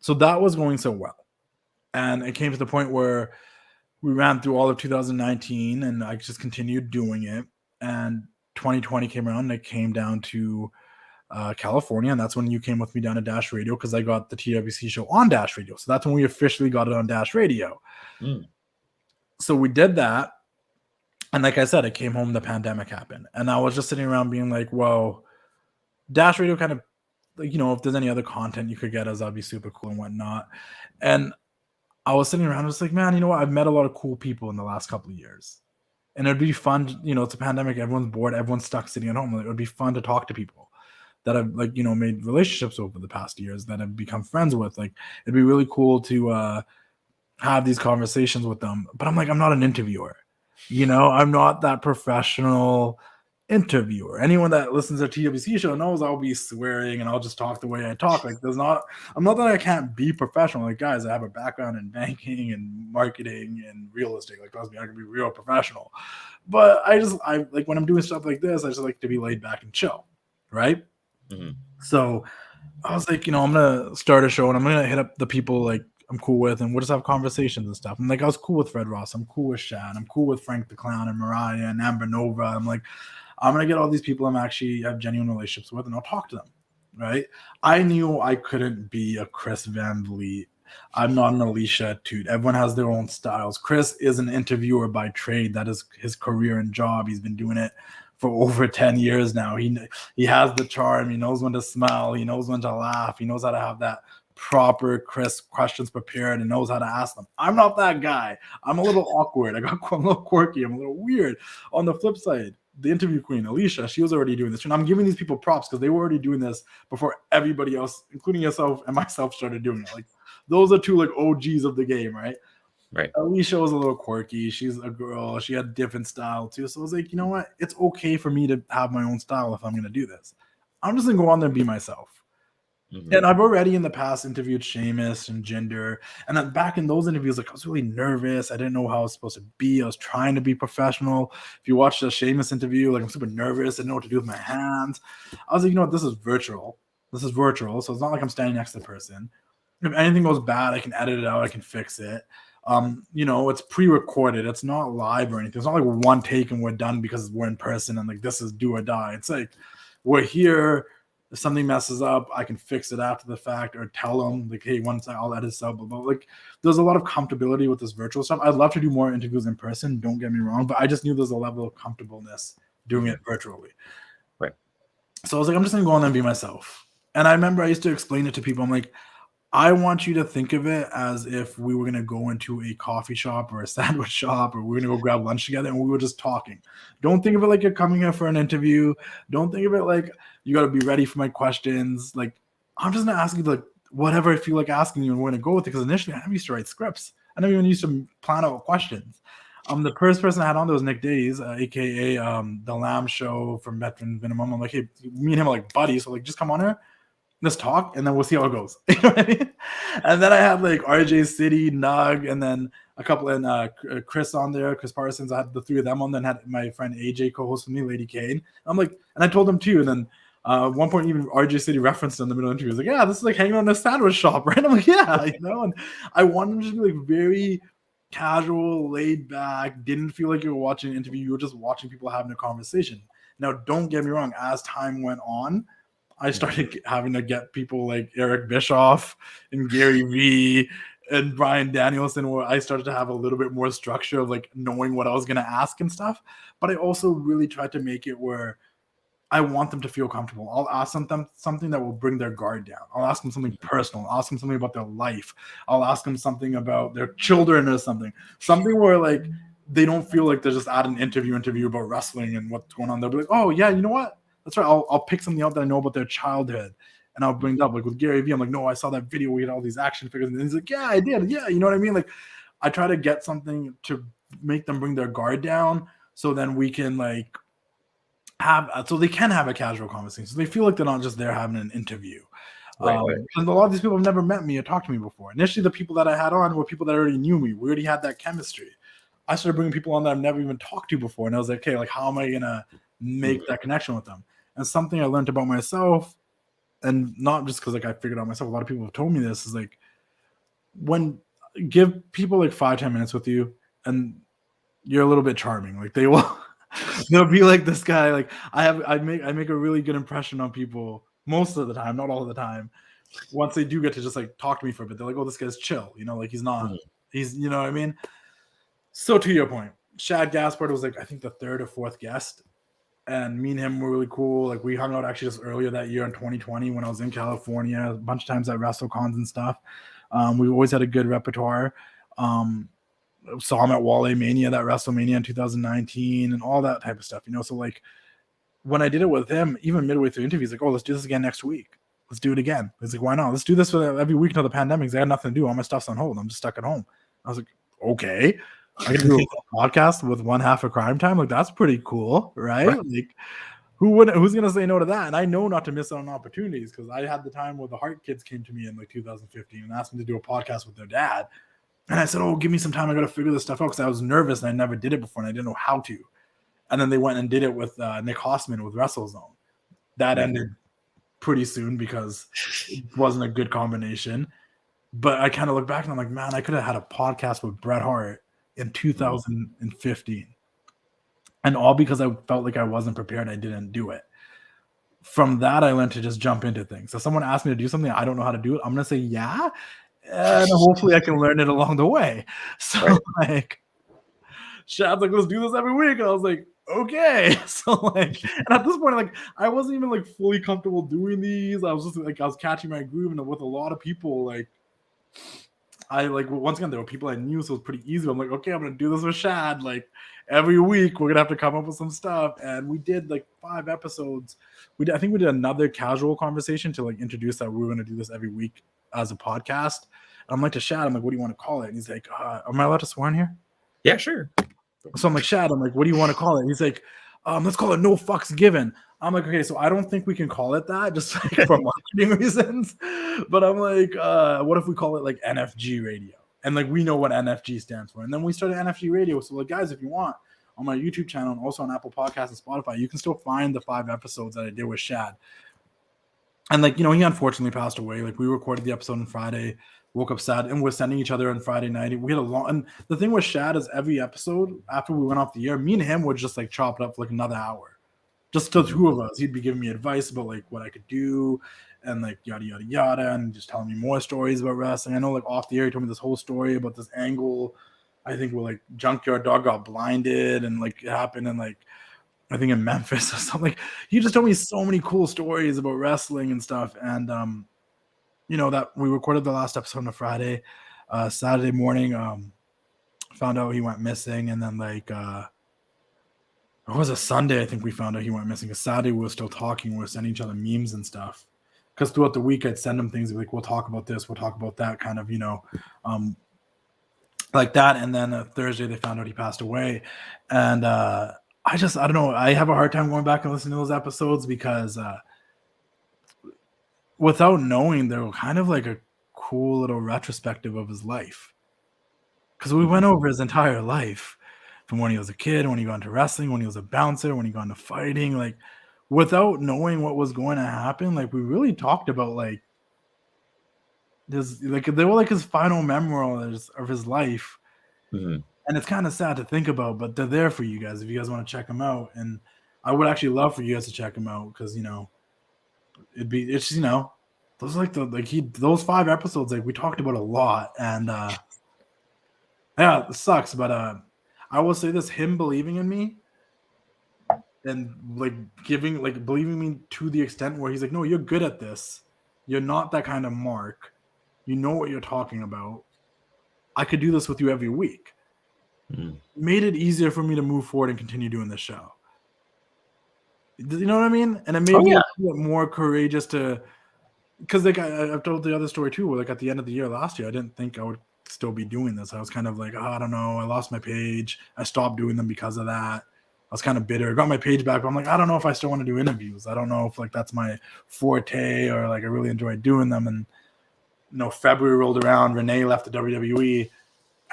So that was going so well. And it came to the point where we ran through all of 2019 and I just continued doing it. And 2020 came around and it came down to California. And that's when you came with me down to Dash Radio because I got the TWC show on Dash Radio. So that's when we officially got it on Dash Radio. So we did that. And like I said, I came home, the pandemic happened. And I was just sitting around being like, whoa, Dash Radio kind of, like, if there's any other content you could get us, that'd be super cool and whatnot. And I was sitting around, just like, man, you know what? I've met a lot of cool people in the last couple of years. And it'd be fun, it's a pandemic, everyone's bored, everyone's stuck sitting at home. Like, it would be fun to talk to people that I've made relationships over the past years, that I've become friends with. Like, it'd be really cool to have these conversations with them. But I'm like, I'm not an interviewer. I'm not that professional interviewer. Anyone that listens to a TWC show knows I'll be swearing and I'll just talk the way I talk. Like, I'm not that I can't be professional. Like, guys, I have a background in banking and marketing and real estate. Like, trust me, I can be real professional. But I like, when I'm doing stuff like this, I just like to be laid back and chill, right? Mm-hmm. So I was like, I'm gonna start a show and I'm gonna hit up the people like I'm cool with, and we'll just have conversations and stuff. And like, I was cool with Fred Ross, I'm cool with Shad, I'm cool with Frank the Clown and Mariah and Amber Nova. I'm like, I'm gonna get all these people I'm actually have genuine relationships with, and I'll talk to them. Right? I knew I couldn't be a Chris Van Vliet. I'm not an Alicia Toot. Everyone has their own styles. Chris is an interviewer by trade. That is his career and job. He's been doing it for over 10 years now. He has the charm. He knows when to smile. He knows when to laugh. He knows how to have that proper crisp questions prepared and knows how to ask them. I'm not that guy. I'm a little awkward. I'm a little quirky. I'm a little weird. On the flip side, the interview queen, Alicia, she was already doing this. And I'm giving these people props because they were already doing this before everybody else, including yourself and myself, started doing it. Like, those are two like OGs of the game, right? Right. Alicia was a little quirky. She's a girl. She had a different style too. So I was like, you know what? It's okay for me to have my own style if I'm going to do this. I'm just going to go on there and be myself. Mm-hmm. And I've already in the past interviewed Seamus and Jinder. And then back in those interviews, like, I was really nervous. I didn't know how I was supposed to be. I was trying to be professional. If you watch the Seamus interview, like, I'm super nervous. I didn't know what to do with my hands. I was like, you know what? This is virtual. So it's not like I'm standing next to the person. If anything goes bad, I can edit it out. I can fix it. It's pre-recorded. It's not live or anything. It's not like one take and we're done because we're in person and like, this is do or die. It's like, we're here. If something messes up, I can fix it after the fact or tell them like, hey, once I'll edit this out. But like, there's a lot of comfortability with this virtual stuff. I'd love to do more interviews in person. Don't get me wrong, but I just knew there's a level of comfortableness doing it virtually. Right. So I was like, I'm just going to go on there and be myself. And I remember I used to explain it to people. I'm like, I want you to think of it as if we were going to go into a coffee shop or a sandwich shop, or we're going to go grab lunch together and we were just talking. Don't think of it like you're coming here for an interview. Don't think of it like you got to be ready for my questions. Like, I'm just going to ask you like whatever I feel like asking you, and we're going to go with it. Because initially I never used to write scripts. I never even used to plan out questions. The first person I had on there was Nick Days, aka the Lamb Show from Veteran Minimum. I'm like, hey, me and him are like buddies, so like just come on here. Let's talk, and then we'll see how it goes. You know what I mean? And then I had like RJ City, Nug, and then a couple, and Chris on there, Chris Parsons. I had the three of them on. Then had my friend AJ co-host with me, Lady Kane. I'm like, and I told them too. And then at one point, even RJ City referenced in the middle of the interview. He was like, yeah, this is like hanging on a sandwich shop, right? I'm like, yeah, And I wanted them to be like very casual, laid back. Didn't feel like you were watching an interview. You were just watching people having a conversation. Now, don't get me wrong. As time went on, I started having to get people like Eric Bischoff and Gary Vee and Brian Danielson, where I started to have a little bit more structure of like knowing what I was going to ask and stuff. But I also really tried to make it where I want them to feel comfortable. I'll ask them something that will bring their guard down. I'll ask them something personal. I'll ask them something about their life. I'll ask them something about their children or something where like they don't feel like they're just at an interview about wrestling and what's going on. They'll be like, oh yeah, you know what? That's right. I'll pick something out that I know about their childhood, and I'll bring it up. Like with Gary Vee, I'm like, no, I saw that video where he had all these action figures, and he's like, yeah, I did. Yeah, you know what I mean? Like, I try to get something to make them bring their guard down, so then we can like so they can have a casual conversation. So they feel like they're not just there having an interview. Right. And a lot of these people have never met me or talked to me before. Initially, the people that I had on were people that already knew me. We already had that chemistry. I started bringing people on that I've never even talked to before, and I was like, okay, like how am I gonna make that connection with them? And something I learned about myself, and not just because like I figured out myself, a lot of people have told me this, is like give people like 5-10 minutes with you, and you're a little bit charming. Like they'll be like this guy. Like I make a really good impression on people most of the time, not all of the time. Once they do get to just like talk to me for a bit, they're like, oh, this guy's chill. Like he's not. He's, you know what I mean. So to your point, Shad Gaspard was like, I think the third or fourth guest. And me and him were really cool. Like we hung out actually just earlier that year in 2020 when I was in California, a bunch of times at WrestleCons and stuff. We always had a good repertoire. Saw him at Wale Mania, that WrestleMania in 2019, and all that type of stuff. So like when I did it with him, even midway through interviews, like, oh, let's do this again next week. Let's do it again. He's like, why not? Let's do this every week until the pandemic. I got nothing to do. All my stuff's on hold. I'm just stuck at home. I was like, okay. I can do a podcast with one half of Crime Time. Like that's pretty cool, right? Like who's gonna say no to that? And I know not to miss out on opportunities because I had the time where the Hart kids came to me in like 2015 and asked me to do a podcast with their dad. And I said, oh, give me some time. I got to figure this stuff out because I was nervous and I never did it before and I didn't know how to. And then they went and did it with Nick Hossman with WrestleZone. That ended pretty soon because it wasn't a good combination. But I kind of look back and I'm like, man, I could have had a podcast with Bret Hart in 2015. And all because I felt like I wasn't prepared. I didn't do it. From that, I learned to just jump into things. So someone asked me to do something, I don't know how to do it. I'm going to say, yeah. And hopefully I can learn it along the way. So like Shad's like, let's do this every week. And I was like, okay. So like, and at this point, like I wasn't even like fully comfortable doing these. I was just like, I was catching my groove, and with a lot of people, like I like once again there were people I knew, so it was pretty easy. I'm like, okay, I'm gonna do this with Shad. Like every week we're gonna have to come up with some stuff. And we did like 5 episodes. I think we did another casual conversation to like introduce that we were gonna do this every week as a podcast. And I'm like to Shad, I'm like, what do you want to call it? And he's like, am I allowed to swear in here? Yeah, sure. So I'm like, Shad, I'm like, what do you want to call it? He's like, let's call it No Fucks Given. I'm like, okay, so I don't think we can call it that just like for marketing reasons. But I'm like, what if we call it like NFG Radio? And like we know what NFG stands for. And then we started NFG Radio. So like, guys, if you want, on my YouTube channel and also on Apple Podcasts and Spotify, you can still find the 5 episodes that I did with Shad. And like, he unfortunately passed away. Like we recorded the episode on Friday, woke up sad, and we're sending each other on Friday night. We had a long, and the thing with Shad is every episode after we went off the air, me and him would just like chop it up for like another hour, just the 2 of us. He'd be giving me advice about like what I could do and like yada, yada, yada, and just telling me more stories about wrestling. I know like off the air, he told me this whole story about this angle. I think where like Junkyard Dog got blinded and like it happened and like, I think in Memphis or something. Like, he just told me so many cool stories about wrestling and stuff. And, that we recorded the last episode on a Friday. Saturday morning, found out he went missing. And then like, it was a Sunday, I think we found out he went missing. Because Saturday we were still talking. We were sending each other memes and stuff. Because throughout the week I'd send him things like, we'll talk about this, we'll talk about that kind of, like that. And then Thursday they found out he passed away. And, I don't know. I have a hard time going back and listening to those episodes because without knowing, they were kind of like a cool little retrospective of his life. Because we went over his entire life from when he was a kid, when he got into wrestling, when he was a bouncer, when he got into fighting. Like, without knowing what was going to happen, like, we really talked about like this. Like, they were like his final memories of his life. Mm-hmm. And it's kind of sad to think about, but they're there for you guys if you guys want to check them out. And I would actually love for you guys to check them out because those like those 5 episodes, like we talked about a lot. And yeah, it sucks, but I will say this: him believing in me and like believing me to the extent where he's like, no, you're good at this. You're not that kind of mark. You know what you're talking about. I could do this with you every week. Made it easier for me to move forward and continue doing this show. You know what I mean? And it made me more courageous to, because like I've told the other story too, where like at the end of the year last year, I didn't think I would still be doing this. I was kind of like, I don't know, I lost my page. I stopped doing them because of that. I was kind of bitter. I got my page back, but I'm like, I don't know if I still want to do interviews. I don't know if like that's my forte or like I really enjoy doing them. And February rolled around, Renee left the WWE.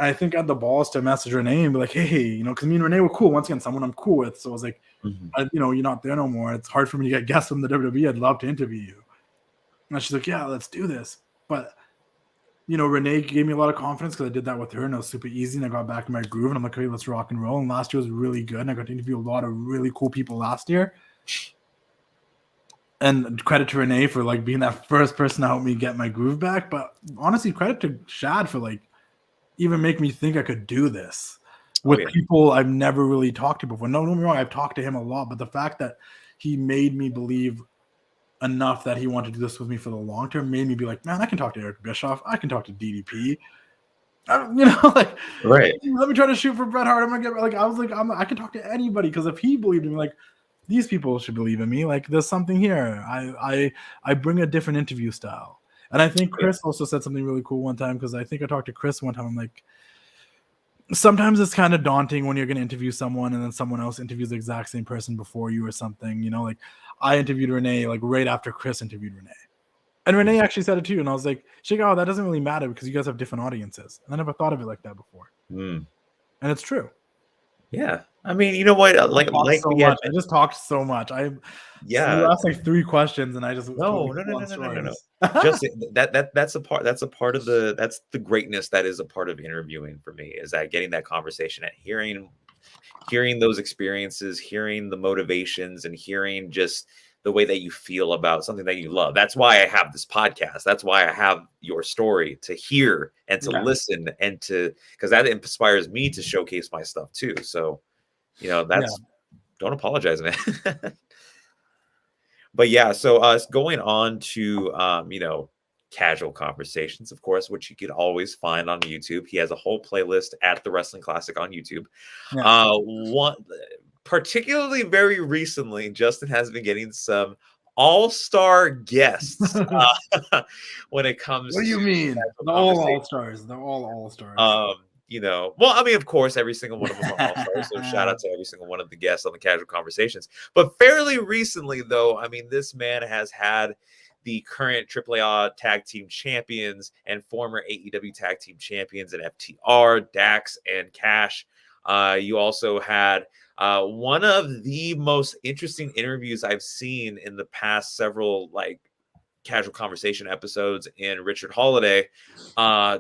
I think I had the balls to message Renee and be like, hey, because me and Renee were cool. Once again, someone I'm cool with. So I was like, you're not there no more. It's hard for me to get guests from the WWE. I'd love to interview you. And she's like, yeah, let's do this. But, Renee gave me a lot of confidence because I did that with her and it was super easy. And I got back in my groove and I'm like, okay, let's rock and roll. And last year was really good. And I got to interview a lot of really cool people last year. And credit to Renee for like being that first person to help me get my groove back. But honestly, credit to Shad for like, even make me think I could do this. with people I've never really talked to before. No, don't get me wrong, I've talked to him a lot, but the fact that he made me believe enough that he wanted to do this with me for the long term made me be like, man, I can talk to Eric Bischoff. I can talk to DDP. Like, right. Let me try to shoot for Bret Hart. I'm gonna get like, I was like, I can talk to anybody because if he believed in me, like, these people should believe in me. Like, there's something here. I bring a different interview style, and I think Chris also said something really cool one time because I think I talked to Chris one time. I'm like, sometimes it's kind of daunting when you're going to interview someone and then someone else interviews the exact same person before you or something, like I interviewed Renee like right after Chris interviewed Renee, and Renee actually said it too, and I was like, oh, that doesn't really matter because you guys have different audiences, and I never thought of it like that before. And it's true. Yeah, I mean, you know what, like so much. I just talked so much. You asked like 3 questions and I just no. Just that's a part of the greatness that is a part of interviewing for me, is that getting that conversation and hearing those experiences, hearing the motivations, and hearing just the way that you feel about something that you love. That's why I have this podcast. That's why I have your story to hear and to listen, and because that inspires me to showcase my stuff too. So, don't apologize, man. But yeah, so going on to, casual conversations, of course, which you can always find on YouTube. He has a whole playlist at The Wrestling Classic on YouTube. Particularly very recently, Justin has been getting some all-star guests when it comes to... What do you mean? They're all all-stars. They're all all-stars. Well, I mean, of course, every single one of them are all-stars, so shout out to every single one of the guests on the Casual Conversations. But fairly recently, though, I mean, this man has had the current AAA Tag Team Champions and former AEW Tag Team Champions in FTR, Dax, and Cash. You also had one of the most interesting interviews I've seen in the past several Casual Conversation episodes in Richard Holiday.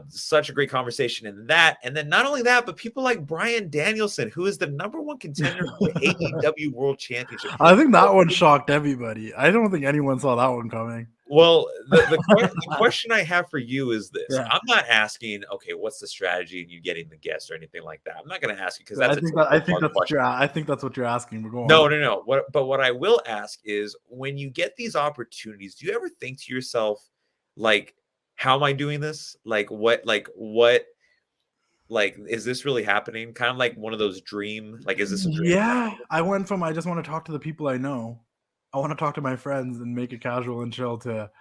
Such a great conversation in that. And then not only that, but people like Bryan Danielson, who is the #1 contender for the AEW World Championship. I think that one shocked everybody. I don't think anyone saw that one coming. Well, the question I have for you is this. Yeah. I'm not asking, okay, what's the strategy in you getting the guest or anything like that. I'm not going to ask you because that's I think that's what you're asking. We're going No. What I will ask is, when you get these opportunities, do you ever think to yourself, like, how am I doing this? What is this really happening? Kind of like one of those dream, is this a dream? Yeah. I went from, I just want to talk to the people I know, I want to talk to my friends and make it casual and chill, to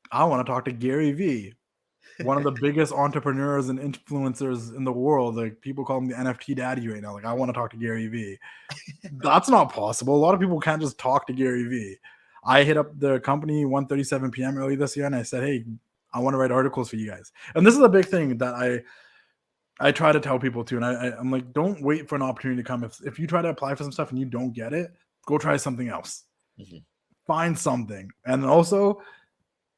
I want to talk to Gary Vee, one of the biggest entrepreneurs and influencers in the world. Like, people call him the NFT daddy right now. Like, I want to talk to Gary Vee. That's not possible. A lot of people can't just talk to Gary Vee. I hit up the company 1:37 p.m. early this year, and I said, hey, I want to write articles for you guys. And this is a big thing that I try to tell people too. And I'm like, don't wait for an opportunity to come. If you try to apply for some stuff and you don't get it, go try something else. Find something. And also,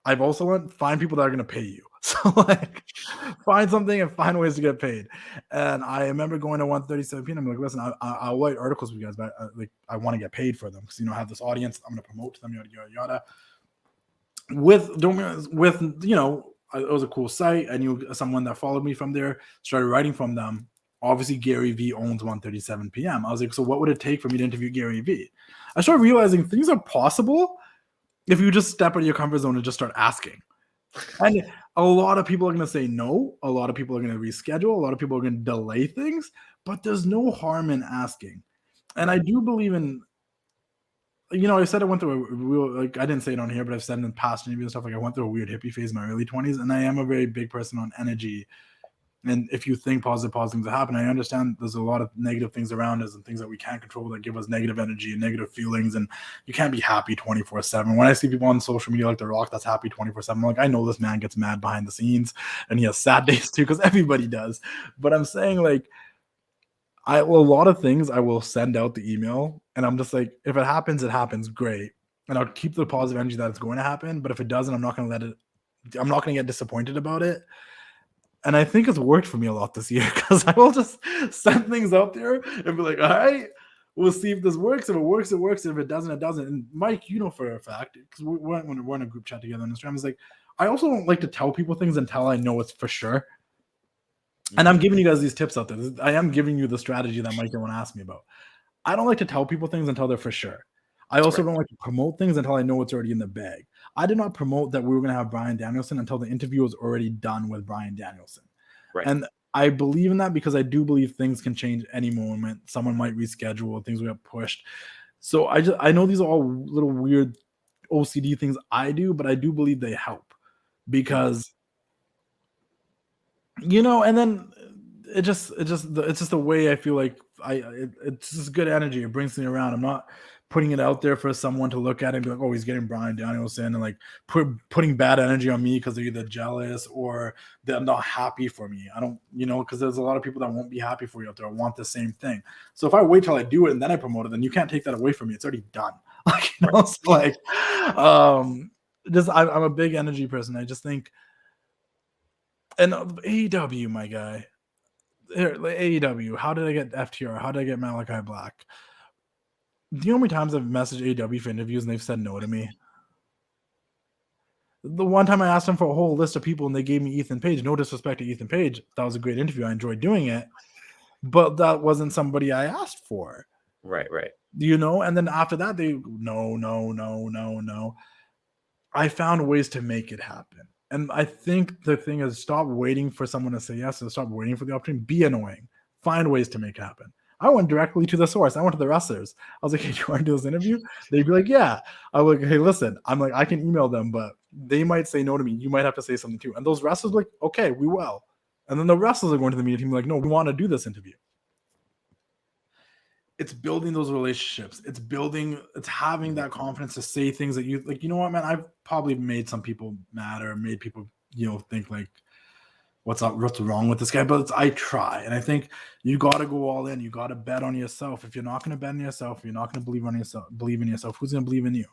I've also learned, find people that are going to pay you. So find something and find ways to get paid. And I remember going to 1:37 p.m. I'm like, listen, I'll write articles with you guys, but I want to get paid for them because I have this audience. I'm going to promote to them, yada yada yada. It was a cool site. I knew someone that followed me from there, started writing from them. Obviously, Gary Vee owns 1:37 p.m. I was like, so what would it take for me to interview Gary Vee? I started realizing things are possible if you just step out of your comfort zone and just start asking. And a lot of people are going to say no. A lot of people are going to reschedule. A lot of people are going to delay things. But there's no harm in asking. And I do believe in, I said I went through a real, I didn't say it on here, but I've said in past interviews and stuff, I went through a weird hippie phase in my early 20s. And I am a very big person on energy. And if you think positive things will happen, I understand there's a lot of negative things around us and things that we can't control that give us negative energy and negative feelings. And you can't be happy 24/7. When I see people on social media like The Rock that's happy 24/7, I'm like, I know this man gets mad behind the scenes and he has sad days too, because everybody does. But I'm saying, a lot of things I will send out the email and I'm just like, if it happens, it happens, great. And I'll keep the positive energy that it's going to happen. But if it doesn't, I'm not going to get disappointed about it. And I think it's worked for me a lot this year because I will just send things out there and be like, all right, we'll see if this works. If it works, it works. If it doesn't, it doesn't. And Mike, for a fact, because when we're in a group chat together on Instagram, it's like, I also don't like to tell people things until I know it's for sure. And I'm giving you guys these tips out there. I am giving you the strategy that Mike didn't ask me about. I don't like to tell people things until they're for sure. I also don't like to promote things until I know what's already in the bag. I did not promote that we were going to have Bryan Danielson until the interview was already done with Bryan Danielson. Right. And I believe in that because I do believe things can change any moment. Someone might reschedule, things will get pushed. So I know these are all little weird OCD things I do, but I do believe they help because, and then it's just the way I feel like it's just good energy. It brings me around. I'm not putting it out there for someone to look at and be like, oh, he's getting Bryan Danielson, and like putting bad energy on me because they're either jealous or they're not happy for me. I don't, because there's a lot of people that won't be happy for you out there or want the same thing. So if I wait till I do it and then I promote it, then you can't take that away from me. It's already done. I'm a big energy person. I just think, and AEW, my guy, AEW, how did I get FTR? How did I get Malachi Black? Do you know how many times I've messaged AEW for interviews and they've said no to me? The one time I asked them for a whole list of people and they gave me Ethan Page. No disrespect to Ethan Page. That was a great interview. I enjoyed doing it. But that wasn't somebody I asked for. Right. And then after that, they no. I found ways to make it happen. And I think the thing is, stop waiting for someone to say yes and stop waiting for the opportunity. Be annoying. Find ways to make it happen. I went directly to the source. I went to the wrestlers. I was like, hey, do you want to do this interview? They'd be like, yeah. I was like, hey, listen, I'm like, I can email them, but they might say no to me. You might have to say something too. And those wrestlers were like, okay, we will. And then the wrestlers are going to the media team like, no, we want to do this interview. It's building those relationships. It's having that confidence to say things that you like, you know what, man, I've probably made some people mad or made people, think like, what's wrong with this guy? But I try. And I think you got to go all in. You got to bet on yourself. If you're not going to bet on yourself, if you're not going to believe in yourself, who's going to believe in you?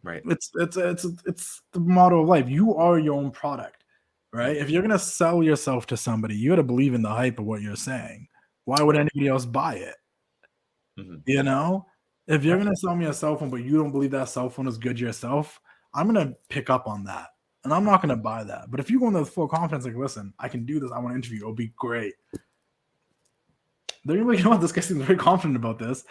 Right. It's the motto of life. You are your own product, right? If you're going to sell yourself to somebody, you got to believe in the hype of what you're saying. Why would anybody else buy it? Mm-hmm. If you're going to sell me a cell phone, but you don't believe that cell phone is good yourself, I'm going to pick up on that. And I'm not going to buy that. But if you go into full confidence, like, listen, I can do this. I want to interview. It'll be great. They're like, this guy seems very confident about this.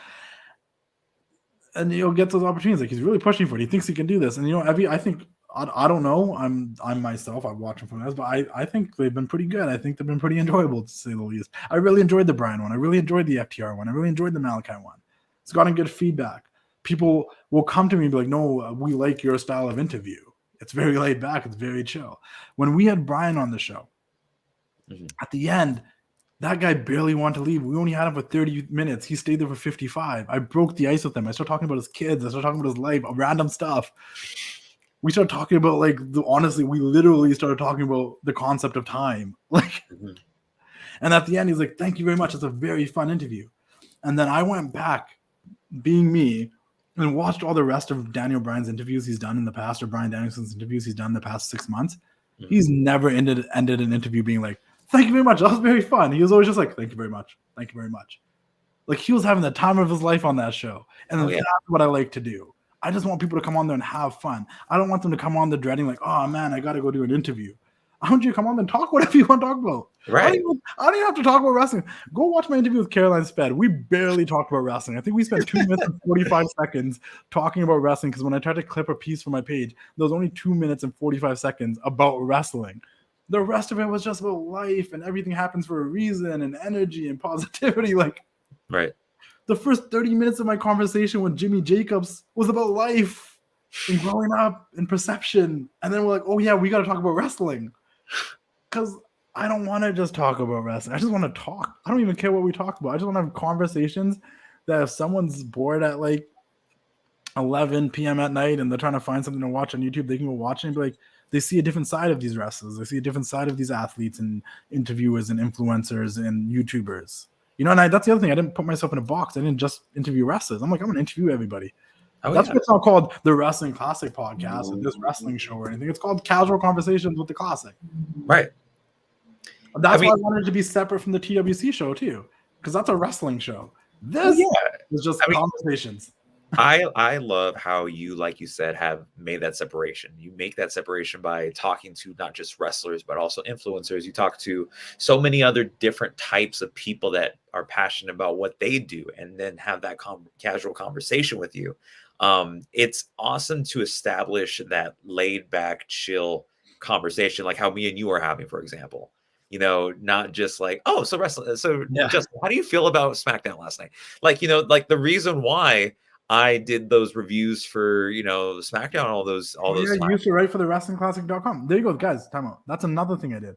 And you'll get those opportunities. Like, he's really pushing for it. He thinks he can do this. And, I think, I don't know. I'm myself. I watch him from this, but I think they've been pretty good. I think they've been pretty enjoyable, to say the least. I really enjoyed the Bryan one. I really enjoyed the FTR one. I really enjoyed the Malachi one. It's gotten good feedback. People will come to me and be like, no, we like your style of interview. It's very laid back. It's very chill. When we had Bryan on the show, at the end, that guy barely wanted to leave. We only had him for 30 minutes. He stayed there for 55. I broke the ice with him. I started talking about his kids. I started talking about his life, random stuff. We started talking about, honestly, we literally started talking about the concept of time. And at the end, he's like, thank you very much. It's a very fun interview. And then I went back, being me, and watched all the rest of Daniel Bryan's interviews he's done in the past, or Bryan Danielson's interviews he's done in the past 6 months. Mm-hmm. He's never ended an interview being like, thank you very much. That was very fun. He was always just like, thank you very much. Thank you very much. Like, he was having the time of his life on that show. And that's what I like to do. I just want people to come on there and have fun. I don't want them to come on there dreading like, oh man, I got to go do an interview. I want you to come on and talk whatever you want to talk about. Right. I don't even have to talk about wrestling. Go watch my interview with Caroline Sped. We barely talked about wrestling. I think we spent 2 minutes and 45 seconds talking about wrestling, because when I tried to clip a piece from my page, there was only 2 minutes and 45 seconds about wrestling. The rest of it was just about life, and everything happens for a reason, and energy and positivity. Right. The first 30 minutes of my conversation with Jimmy Jacobs was about life and growing up and perception. And then we're like, oh yeah, we got to talk about wrestling. Because I don't want to just talk about wrestling. I just want to talk. I don't even care what we talk about. I just want to have conversations that if someone's bored at 11 p.m. at night and they're trying to find something to watch on YouTube, they can go watch it and be like, they see a different side of these wrestlers. They see a different side of these athletes and interviewers and influencers and YouTubers. And that's the other thing. I didn't put myself in a box. I didn't just interview wrestlers. I'm like, I'm going to interview everybody. That's why it's not called the Wrestling Classic Podcast or this wrestling show or anything. It's called Casual Conversations with the Classic. Right. That's why I wanted it to be separate from the TWC show too, because that's a wrestling show. This is just conversations. I love how you, like you said, have made that separation. You make that separation by talking to not just wrestlers, but also influencers. You talk to so many other different types of people that are passionate about what they do, and then have that casual conversation with you. It's awesome to establish that laid back, chill conversation, like how me and you are having, for example. Not just like, oh, so wrestling. So, Yeah. Justin, how do you feel about SmackDown last night? Like the reason why I did those reviews for, SmackDown, all those Yeah, you used to write for the WrestlingClassic.com. There you go, guys. Time out. That's another thing I did.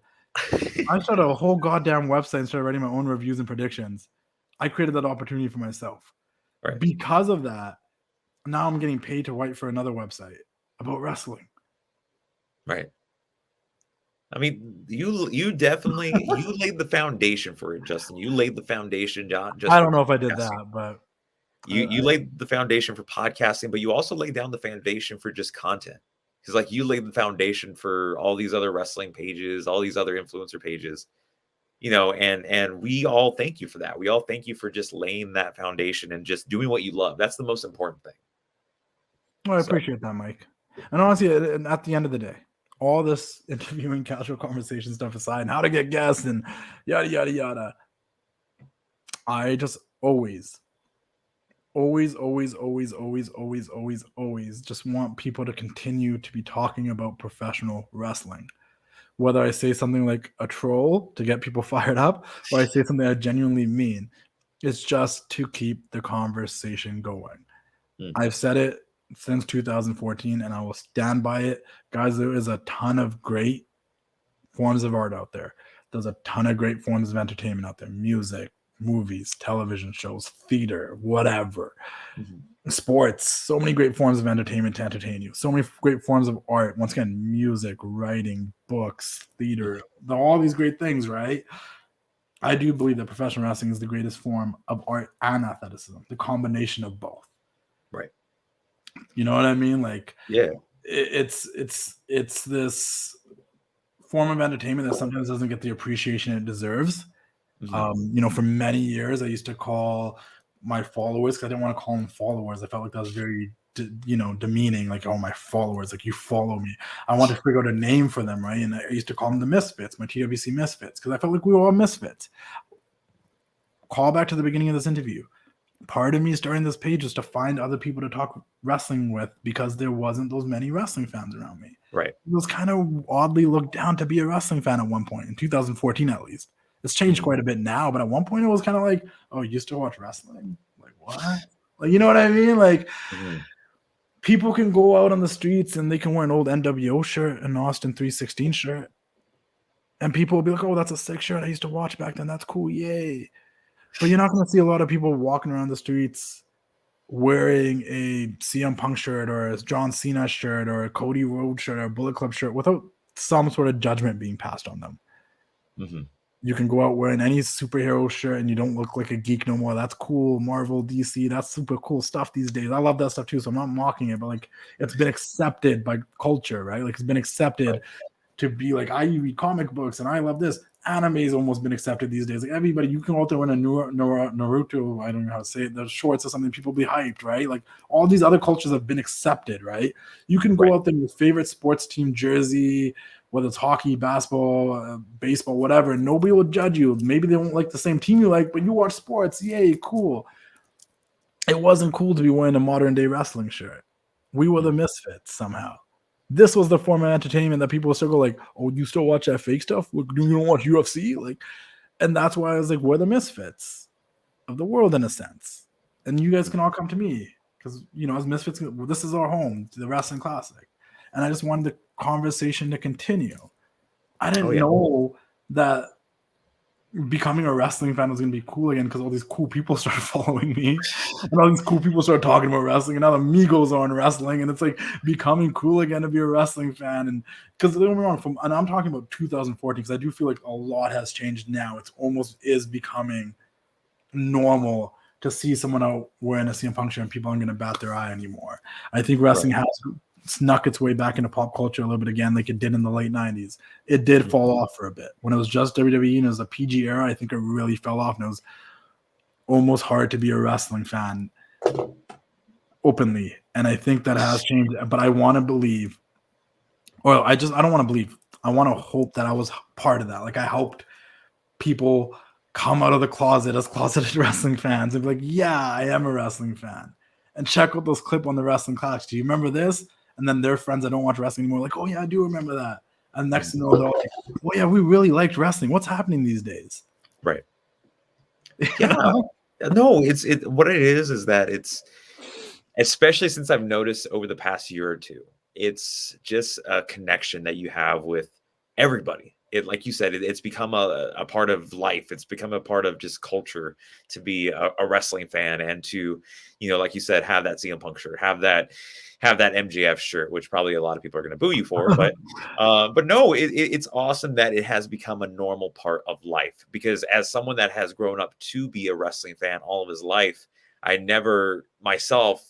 I started a whole goddamn website and started writing my own reviews and predictions. I created that opportunity for myself. Right. Because of that, now I'm getting paid to write for another website about wrestling. Right. I mean, you definitely you laid the foundation for it, Justin. You laid the foundation, John. I don't know if I did that, but you laid the foundation for podcasting, but you also laid down the foundation for just content. Because like you laid the foundation for all these other wrestling pages, all these other influencer pages, and we all thank you for that. We all thank you for just laying that foundation and just doing what you love. That's the most important thing. well, I appreciate that, Mike. And honestly, at the end of the day, all this interviewing, casual conversation stuff aside, and how to get guests and yada yada yada, I just always just want people to continue to be talking about professional wrestling. Whether I say something like a troll to get people fired up, or I say something I genuinely mean, it's just to keep the conversation going. I've said it since 2014, and I will stand by it. Guys, there is a ton of great forms of art out there. There's a ton of great forms of entertainment out there. Music, movies, television shows, theater, whatever. Sports, so many great forms of entertainment to entertain you. So many great forms of art. Once again, music, writing, books, theater, all these great things, right? I do believe that professional wrestling is the greatest form of art and athleticism, the combination of both. Right. You know what I mean? Like, yeah, it's this form of entertainment that sometimes doesn't get the appreciation it deserves. For many years, I used to call my followers, because I didn't want to call them followers. I felt like that was very, demeaning. Like, oh, my followers, like you follow me. I wanted to figure out a name for them, right? And I used to call them the Misfits, my TWC Misfits, because I felt like we were all misfits. Call back to the beginning of this interview. Part of me starting this page was to find other people to talk wrestling with, because there wasn't those many wrestling fans around me. Right. It was kind of oddly looked down to be a wrestling fan at one point, in 2014 at least. It's changed quite a bit now, but at one point it was kind of like, oh, you used to watch wrestling? Like, what? Like, you know what I mean? Like, people can go out on the streets and they can wear an old NWO shirt, an Austin 316 shirt, and people will be like, oh, that's a sick shirt I used to watch back then. That's cool. Yay. But you're not going to see a lot of people walking around the streets wearing a CM Punk shirt or a John Cena shirt or a Cody Rhodes shirt or a Bullet Club shirt without some sort of judgment being passed on them. You can go out wearing any superhero shirt and you don't look like a geek no more. That's cool. Marvel, DC, that's super cool stuff these days. I love that stuff too, so I'm not mocking it, but like, it's been accepted by culture, right? Like, it's been accepted to be like, I read comic books and I love this. Anime's almost been accepted these days. Like, everybody, you can go out there in a Naruto, I don't know how to say it, the shorts or something, people be hyped, right? Like, all these other cultures have been accepted, right? You can go out there in your favorite sports team jersey, whether it's hockey, basketball, baseball, whatever, and nobody will judge you. Maybe they won't like the same team you like, but you watch sports. Yay, cool. It wasn't cool to be wearing a modern day wrestling shirt. We were the misfits somehow. This was the form of entertainment that people still go like, oh, you still watch that fake stuff? You don't watch UFC? Like, and that's why I was like, we're the misfits of the world in a sense. And you guys can all come to me because, as misfits, this is our home, the Wrestling Classic. And I just wanted the conversation to continue. I didn't know that becoming a wrestling fan was going to be cool again, because all these cool people started following me and all these cool people started talking about wrestling, and now the Migos are on wrestling, and it's like becoming cool again to be a wrestling fan. And because don't get me wrong, and I'm talking about 2014, because I do feel like a lot has changed now. It's almost is becoming normal to see someone out wearing a CM Punk shirt and people aren't going to bat their eye anymore. I think wrestling has snuck its way back into pop culture a little bit again, like it did in the late 90s. It did fall off for a bit. When it was just WWE and it was a PG era, I think it really fell off, and it was almost hard to be a wrestling fan. openly, and I think that has changed. But I want to believe, or I don't want to believe. I want to hope that I was part of that. Like I helped people come out of the closet as closeted wrestling fans and be like, yeah, I am a wrestling fan. And check out this clip on the Wrestling Clash. Do you remember this? And then their friends that don't watch wrestling anymore, like, oh yeah, I do remember that. And next thing you know, they're like, well, yeah, we really liked wrestling. What's happening these days? Right. Yeah. No, what it is that it's, especially since I've noticed over the past year or two, it's just a connection that you have with everybody. It, like you said, it's become a part of life. It's become a part of just culture to be a wrestling fan and to, like you said, have that CM Punk shirt, have that MJF shirt, which probably a lot of people are going to boo you for, but no, it's awesome that it has become a normal part of life, because as someone that has grown up to be a wrestling fan all of his life, I never myself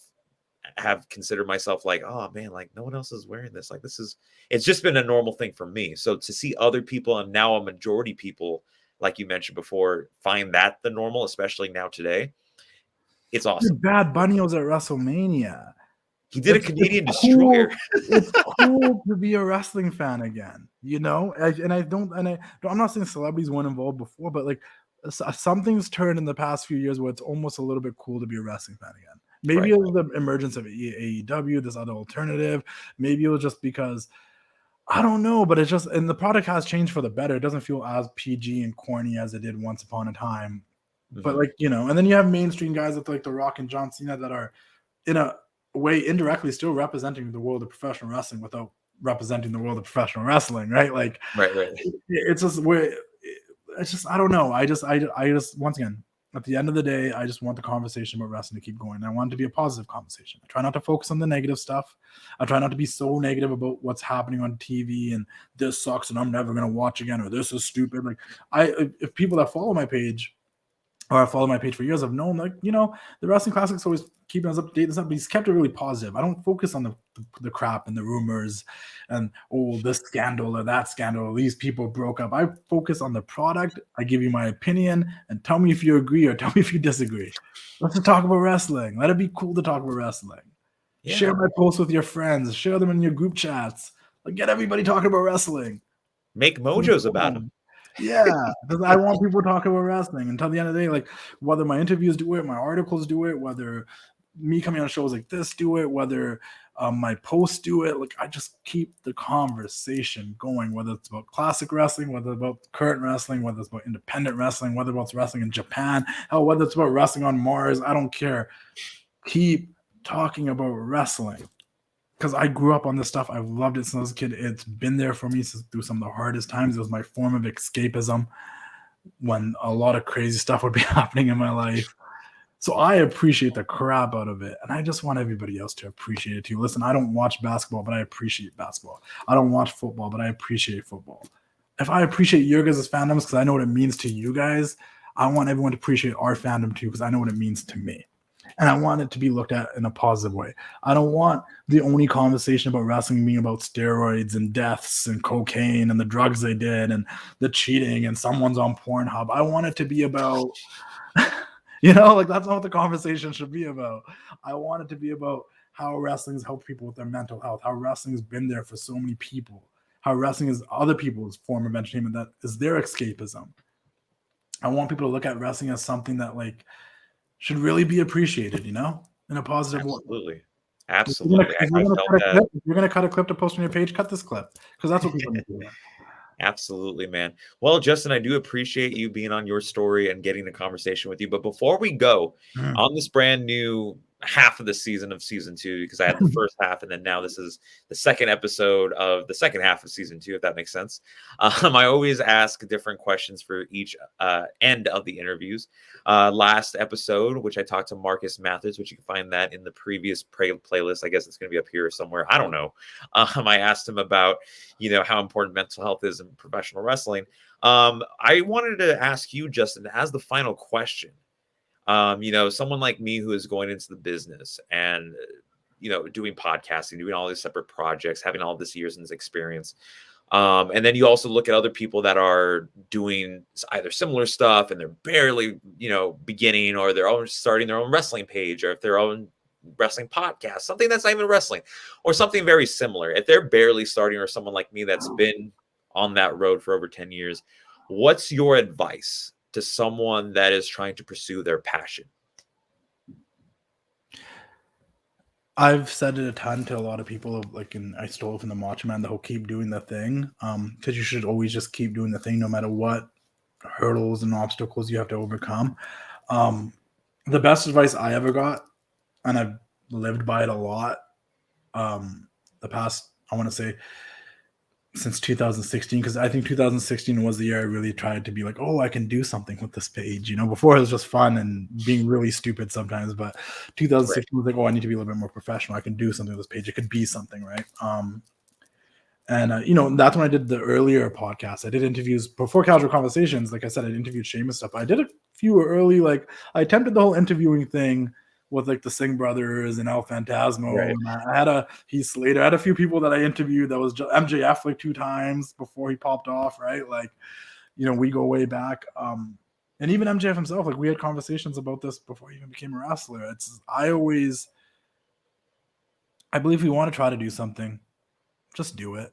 have considered myself like, oh man, like no one else is wearing this. Like it's just been a normal thing for me. So to see other people, and now a majority people, like you mentioned before, find that the normal, especially now today, it's awesome. Bad Bunny was at WrestleMania. He did a Canadian Destroyer. It's cool to be a wrestling fan again, I'm not saying celebrities weren't involved before, but like something's turned in the past few years where it's almost a little bit cool to be a wrestling fan again. Maybe it was the emergence of AEW, this other alternative. Maybe it was just because, I don't know, but it's just, and the product has changed for the better. It doesn't feel as PG and corny as it did once upon a time. Mm-hmm. But like, and then you have mainstream guys like The Rock and John Cena that are in a way indirectly still representing the world of professional wrestling without representing the world of professional wrestling, right? Like, right. It's just where it's just, I don't know. I just once again, at the end of the day, I just want the conversation about wrestling to keep going. I want it to be a positive conversation. I try not to focus on the negative stuff. I try not to be so negative about what's happening on TV and this sucks and I'm never going to watch again, or this is stupid. Like if people that follow my page, or I follow my page for years, have known, like, the Wrestling Classics always keeping us up to date, but he's kept it really positive. I don't focus on the crap and the rumors and, this scandal or that scandal, or these people broke up. I focus on the product. I give you my opinion and tell me if you agree or tell me if you disagree. Let's just talk about wrestling. Let it be cool to talk about wrestling. Yeah. Share my posts with your friends. Share them in your group chats. Like, get everybody talking about wrestling. Make mojos about them. Yeah, because I want people talking about wrestling until the end of the day. Like, whether my interviews do it, my articles do it, whether me coming on shows like this do it, whether my posts do it. Like, I just keep the conversation going, whether it's about classic wrestling, whether it's about current wrestling, whether it's about independent wrestling, whether it's wrestling in Japan, whether it's about wrestling on Mars. I don't care. Keep talking about wrestling. Because I grew up on this stuff. I've loved it since I was a kid. It's been there for me through some of the hardest times. It was my form of escapism when a lot of crazy stuff would be happening in my life. So I appreciate the crap out of it. And I just want everybody else to appreciate it too. Listen, I don't watch basketball, but I appreciate basketball. I don't watch football, but I appreciate football. If I appreciate your guys' fandoms because I know what it means to you guys, I want everyone to appreciate our fandom too because I know what it means to me. And I want it to be looked at in a positive way. I don't want the only conversation about wrestling being about steroids and deaths and cocaine and the drugs they did and the cheating and someone's on Pornhub. I want it to be about, that's not what the conversation should be about. I want it to be about how wrestling has helped people with their mental health, how wrestling has been there for so many people, how wrestling is other people's form of entertainment that is their escapism. I want people to look at wrestling as something that, like, should really be appreciated, in a positive way. Absolutely. If you're going to cut a clip to post on your page, cut this clip because that's what people need to do. Absolutely, man. Well, Justin, I do appreciate you being on your story and getting the conversation with you. But before we go on this brand new half of the season of season 2, because I had the first half and then now this is the second episode of the second half of season 2, if that makes sense. I always ask different questions for each end of the interviews. Last episode, which I talked to Marcus Mathers, which you can find that in the previous playlist. I guess it's going to be up here somewhere. I don't know. I asked him about, how important mental health is in professional wrestling. I wanted to ask you, Justin, as the final question. Someone like me who is going into the business and, doing podcasting, doing all these separate projects, having all this years and experience. And then you also look at other people that are doing either similar stuff and they're barely, beginning, or they're all starting their own wrestling page, or if they're wrestling podcast, something that's not even wrestling, or something very similar. If they're barely starting, or someone like me that's been on that road for over 10 years, what's your advice to someone that is trying to pursue their passion? I've said it a ton to a lot of people, like, and I stole it from the Macho Man, the whole keep doing the thing. Because you should always just keep doing the thing no matter what hurdles and obstacles you have to overcome. The best advice I ever got, and I've lived by it a lot, the past, I want to say, since 2016, because I think 2016 was the year I really tried to be like, oh, I can do something with this page. Before it was just fun and being really stupid sometimes, but 2016 was like, oh, I need to be a little bit more professional. I can do something with this page. It could be something, right? And that's when I did the earlier podcast. I did interviews before Casual Conversations. Like I said, I interviewed Sheamus stuff. I did a few early, like I attempted the whole interviewing thing with like the Singh brothers and El Phantasmo. Right. And I had Heath Slater. I had a few people that I interviewed that was MJF like 2 times before he popped off, right? Like, we go way back. And even MJF himself, like we had conversations about this before he even became a wrestler. I believe if you want to try to do something, just do it.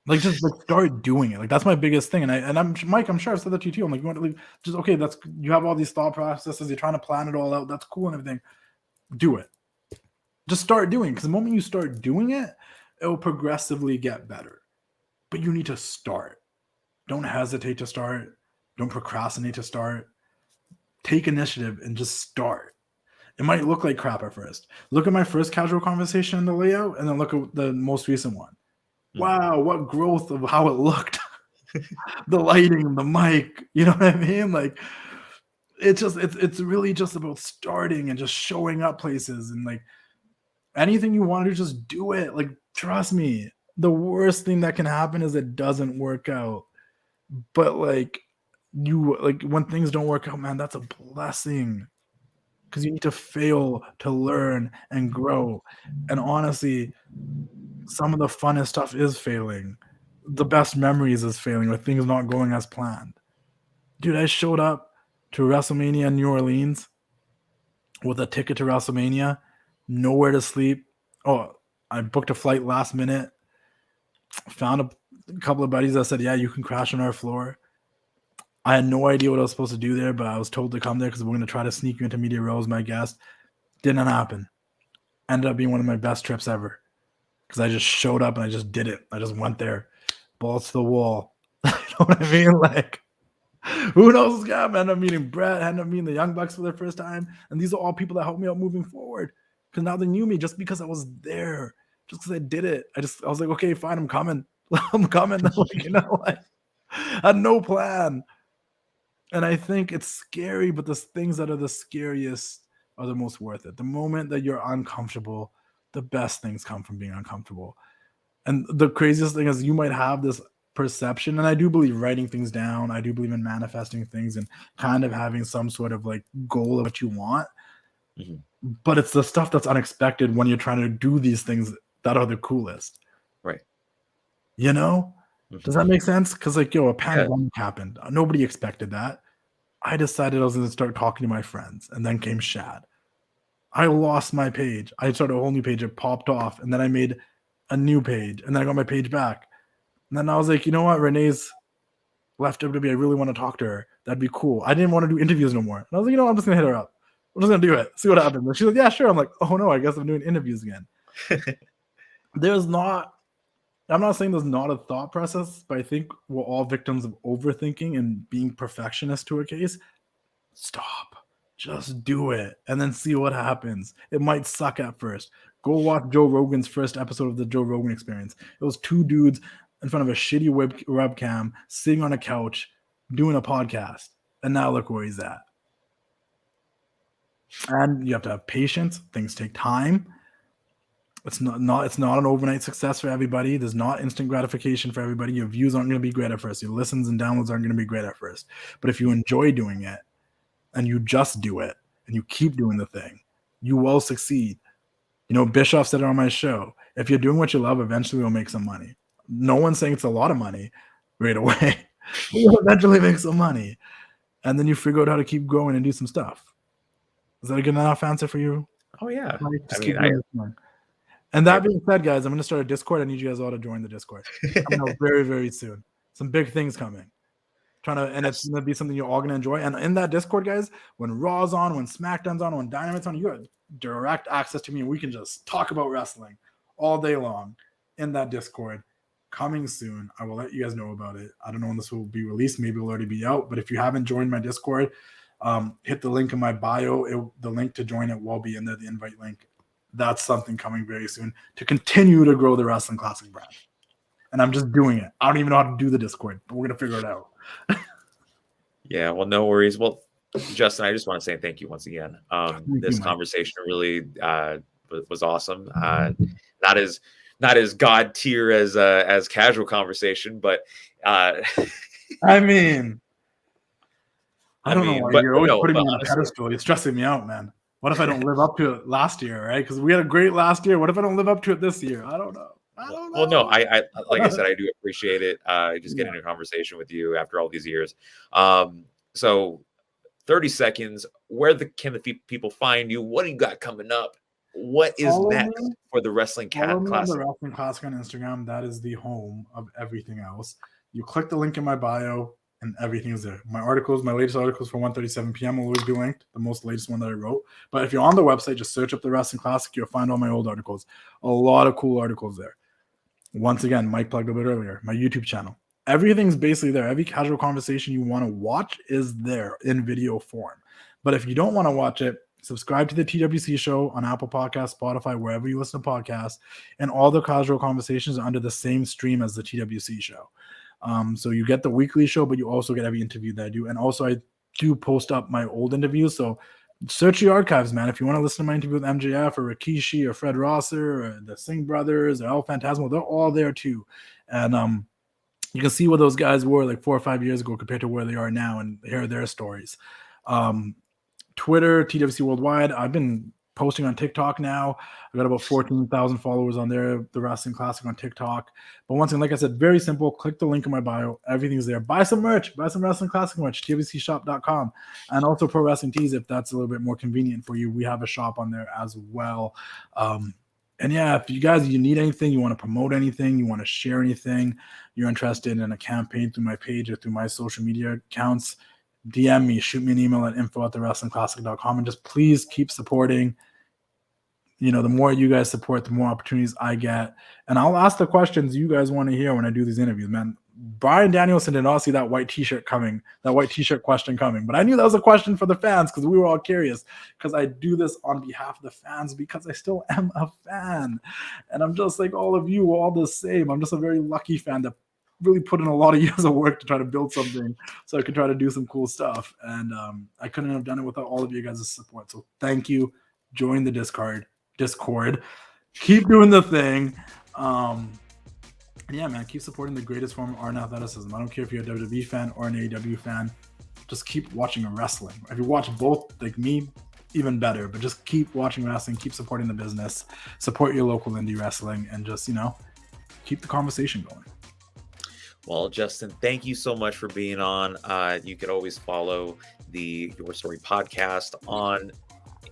Like, just like start doing it. Like, that's my biggest thing. And I'm Mike, I'm sure I've said that to you too. I'm like, you want to leave, just okay, you have all these thought processes, you're trying to plan it all out. That's cool and everything. Do it. Just start doing it. Because the moment you start doing it, it will progressively get better. But you need to start. Don't hesitate to start. Don't procrastinate to start. Take initiative and just start. It might look like crap at first. Look at my first Casual Conversation in the layout, and then look at the most recent one. Wow, what growth of how it looked. The lighting, the mic, you know what I mean? Like, it's really just about starting and just showing up places, and like anything you want to do, just do it. Like, trust me, the worst thing that can happen is it doesn't work out. But like when things don't work out, man, that's a blessing. Because you need to fail to learn and grow. And honestly, some of the funnest stuff is failing. The best memories is failing, with things not going as planned. Dude, I showed up to WrestleMania in New Orleans with a ticket to WrestleMania, nowhere to sleep. Oh, I booked a flight last minute. Found a couple of buddies that said, yeah, you can crash on our floor. I had no idea what I was supposed to do there, but I was told to come there because we're going to try to sneak you into media row as my guest. Didn't happen. Ended up being one of my best trips ever. Because I just showed up and I just did it. I just went there, balls to the wall. You know what I mean? Like, who knows what's going to end up meeting Brett, end up meeting the Young Bucks for their first time. And these are all people that helped me out moving forward. Because now they knew me just because I was there, just because I did it. I was like, okay, fine, I'm coming. I'm coming. Like, I had no plan. And I think it's scary, but the things that are the scariest are the most worth it. The moment that you're uncomfortable, the best things come from being uncomfortable. And the craziest thing is you might have this perception, and I do believe writing things down. I do believe in manifesting things and kind of having some sort of like goal of what you want. Mm-hmm. But it's the stuff that's unexpected when you're trying to do these things that are the coolest. Right. Mm-hmm. Does that make sense? Because like, a pandemic happened. Nobody expected that. I decided I was going to start talking to my friends, and then came Shad. I lost my page. I started a whole new page. It popped off, and then I made a new page, and then I got my page back. And then I was like, you know what? Renee's left WWE. I really want to talk to her. That'd be cool. I didn't want to do interviews no more. And I was like, I'm just going to hit her up. I'm just going to do it. See what happens. And she's like, yeah, sure. I'm like, oh no, I guess I'm doing interviews again. I'm not saying there's not a thought process, but I think we're all victims of overthinking and being perfectionist to a case. Stop. Just do it and then see what happens. It might suck at first. Go watch Joe Rogan's first episode of the Joe Rogan Experience. It was 2 dudes in front of a shitty webcam sitting on a couch doing a podcast. And now look where he's at. And you have to have patience. Things take time. It's not an overnight success for everybody. There's not instant gratification for everybody. Your views aren't going to be great at first. Your listens and downloads aren't going to be great at first. But if you enjoy doing it and you just do it and you keep doing the thing, you will succeed. Bischoff said it on my show. If you're doing what you love, eventually you'll make some money. No one's saying it's a lot of money right away. You'll eventually make some money. And then you figure out how to keep growing and do some stuff. Is that a good enough answer for you? Oh yeah. Like, just I keep mean, doing this thing. And that being said, guys, I'm going to start a Discord. I need you guys all to join the Discord. Coming out very, very soon. Some big things coming. And it's going to be something you're all going to enjoy. And in that Discord, guys, when Raw's on, when SmackDown's on, when Dynamite's on, you have direct access to me, and we can just talk about wrestling all day long in that Discord. Coming soon. I will let you guys know about it. I don't know when this will be released. Maybe it'll already be out. But if you haven't joined my Discord, hit the link in my bio. The link to join it will be in there, the invite link. That's something coming very soon to continue to grow the Wrestling Classic brand. And I'm just doing it. I don't even know how to do the Discord, but we're going to figure it out. Yeah, well, no worries. Well, Justin, I just want to say thank you once again. This conversation really was awesome. Not as god tier as casual conversation, but I mean, I don't know why you're always putting me on a pedestal. You're stressing me out, man. What if I don't live up to it last year, right? Because we had a great last year. What if I don't live up to it this year? I don't know. Well, no, I like I said, I do appreciate it. Just getting a conversation with you after all these years. So 30 seconds. Can the people find you? What do you got coming up? What is next for the Wrestling Classic? The Wrestling Classic on Instagram. That is the home of everything else. You click the link in my bio, and everything is there. My latest articles for 1:37 p.m. will always be linked, the most latest one that I wrote. But if you're on the website, just search up the Wrestling Classic. You'll find all my old articles. A lot of cool articles there. Once again, Mike plugged a bit earlier, my YouTube channel. Everything's basically there. Every casual conversation you want to watch is there in video form. But if you don't want to watch it, subscribe to the TWC show on Apple Podcasts, Spotify, wherever you listen to podcasts. And all the casual conversations are under the same stream as the TWC show. So you get the weekly show, but you also get every interview that I do. And also I do post up my old interviews. So search the archives, man. If you want to listen to my interview with MJF or Rikishi or Fred Rosser or the Singh brothers or El Phantasmo, they're all there too. And you can see where those guys were like 4 or 5 years ago compared to where they are now and hear their stories. Twitter, TWC Worldwide. I've been posting on TikTok now. I got about 14,000 followers on there, the Wrestling Classic on TikTok. But once again, like I said, very simple. Click the link in my bio. Everything's there. Buy some merch. Buy some Wrestling Classic merch, twcshop.com. And also Pro Wrestling Tees if that's a little bit more convenient for you. We have a shop on there as well. And yeah, if you need anything, you want to promote anything, you want to share anything, you're interested in a campaign through my page or through my social media accounts, DM me, shoot me an email at info@thewrestlingclassic.com, and just please keep supporting. The more you guys support, the more opportunities I get. And I'll ask the questions you guys want to hear when I do these interviews, man. Brian Danielson did not see that white t-shirt question coming, but I knew that was a question for the fans because we were all curious, because I do this on behalf of the fans because I still am a fan. And I'm just like all of you, all the same. I'm just a very lucky fan that really put in a lot of years of work to try to build something so I could try to do some cool stuff. And I couldn't have done it without all of you guys' support. So thank you. Join the Discord. Keep doing the thing. Yeah, man, keep supporting the greatest form of art and athleticism. I don't care if you're a WWE fan or an AEW fan. Just keep watching wrestling. If you watch both, like me, even better. But just keep watching wrestling. Keep supporting the business. Support your local indie wrestling. And just, keep the conversation going. Well, Justin, thank you so much for being on. You can always follow the Your Story podcast on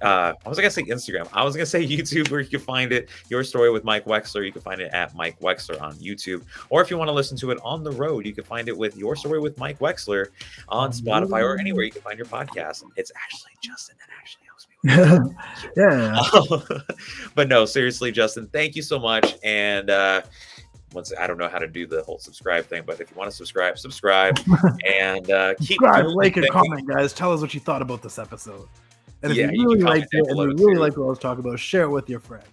I was going to say Instagram. I was going to say YouTube, where you can find it. Your Story with Mike Wexler. You can find it at Mike Wexler on YouTube. Or if you want to listen to it on the road, you can find it with Your Story with Mike Wexler on Spotify or anywhere you can find your podcast. It's actually Justin that actually helps me. Yeah. But no, seriously, Justin, thank you so much. And I don't know how to do the whole subscribe thing, but if you want to subscribe and keep like and comment, guys. Tell us what you thought about this episode. And if you really liked it and you really like what I was talking about, share it with your friends.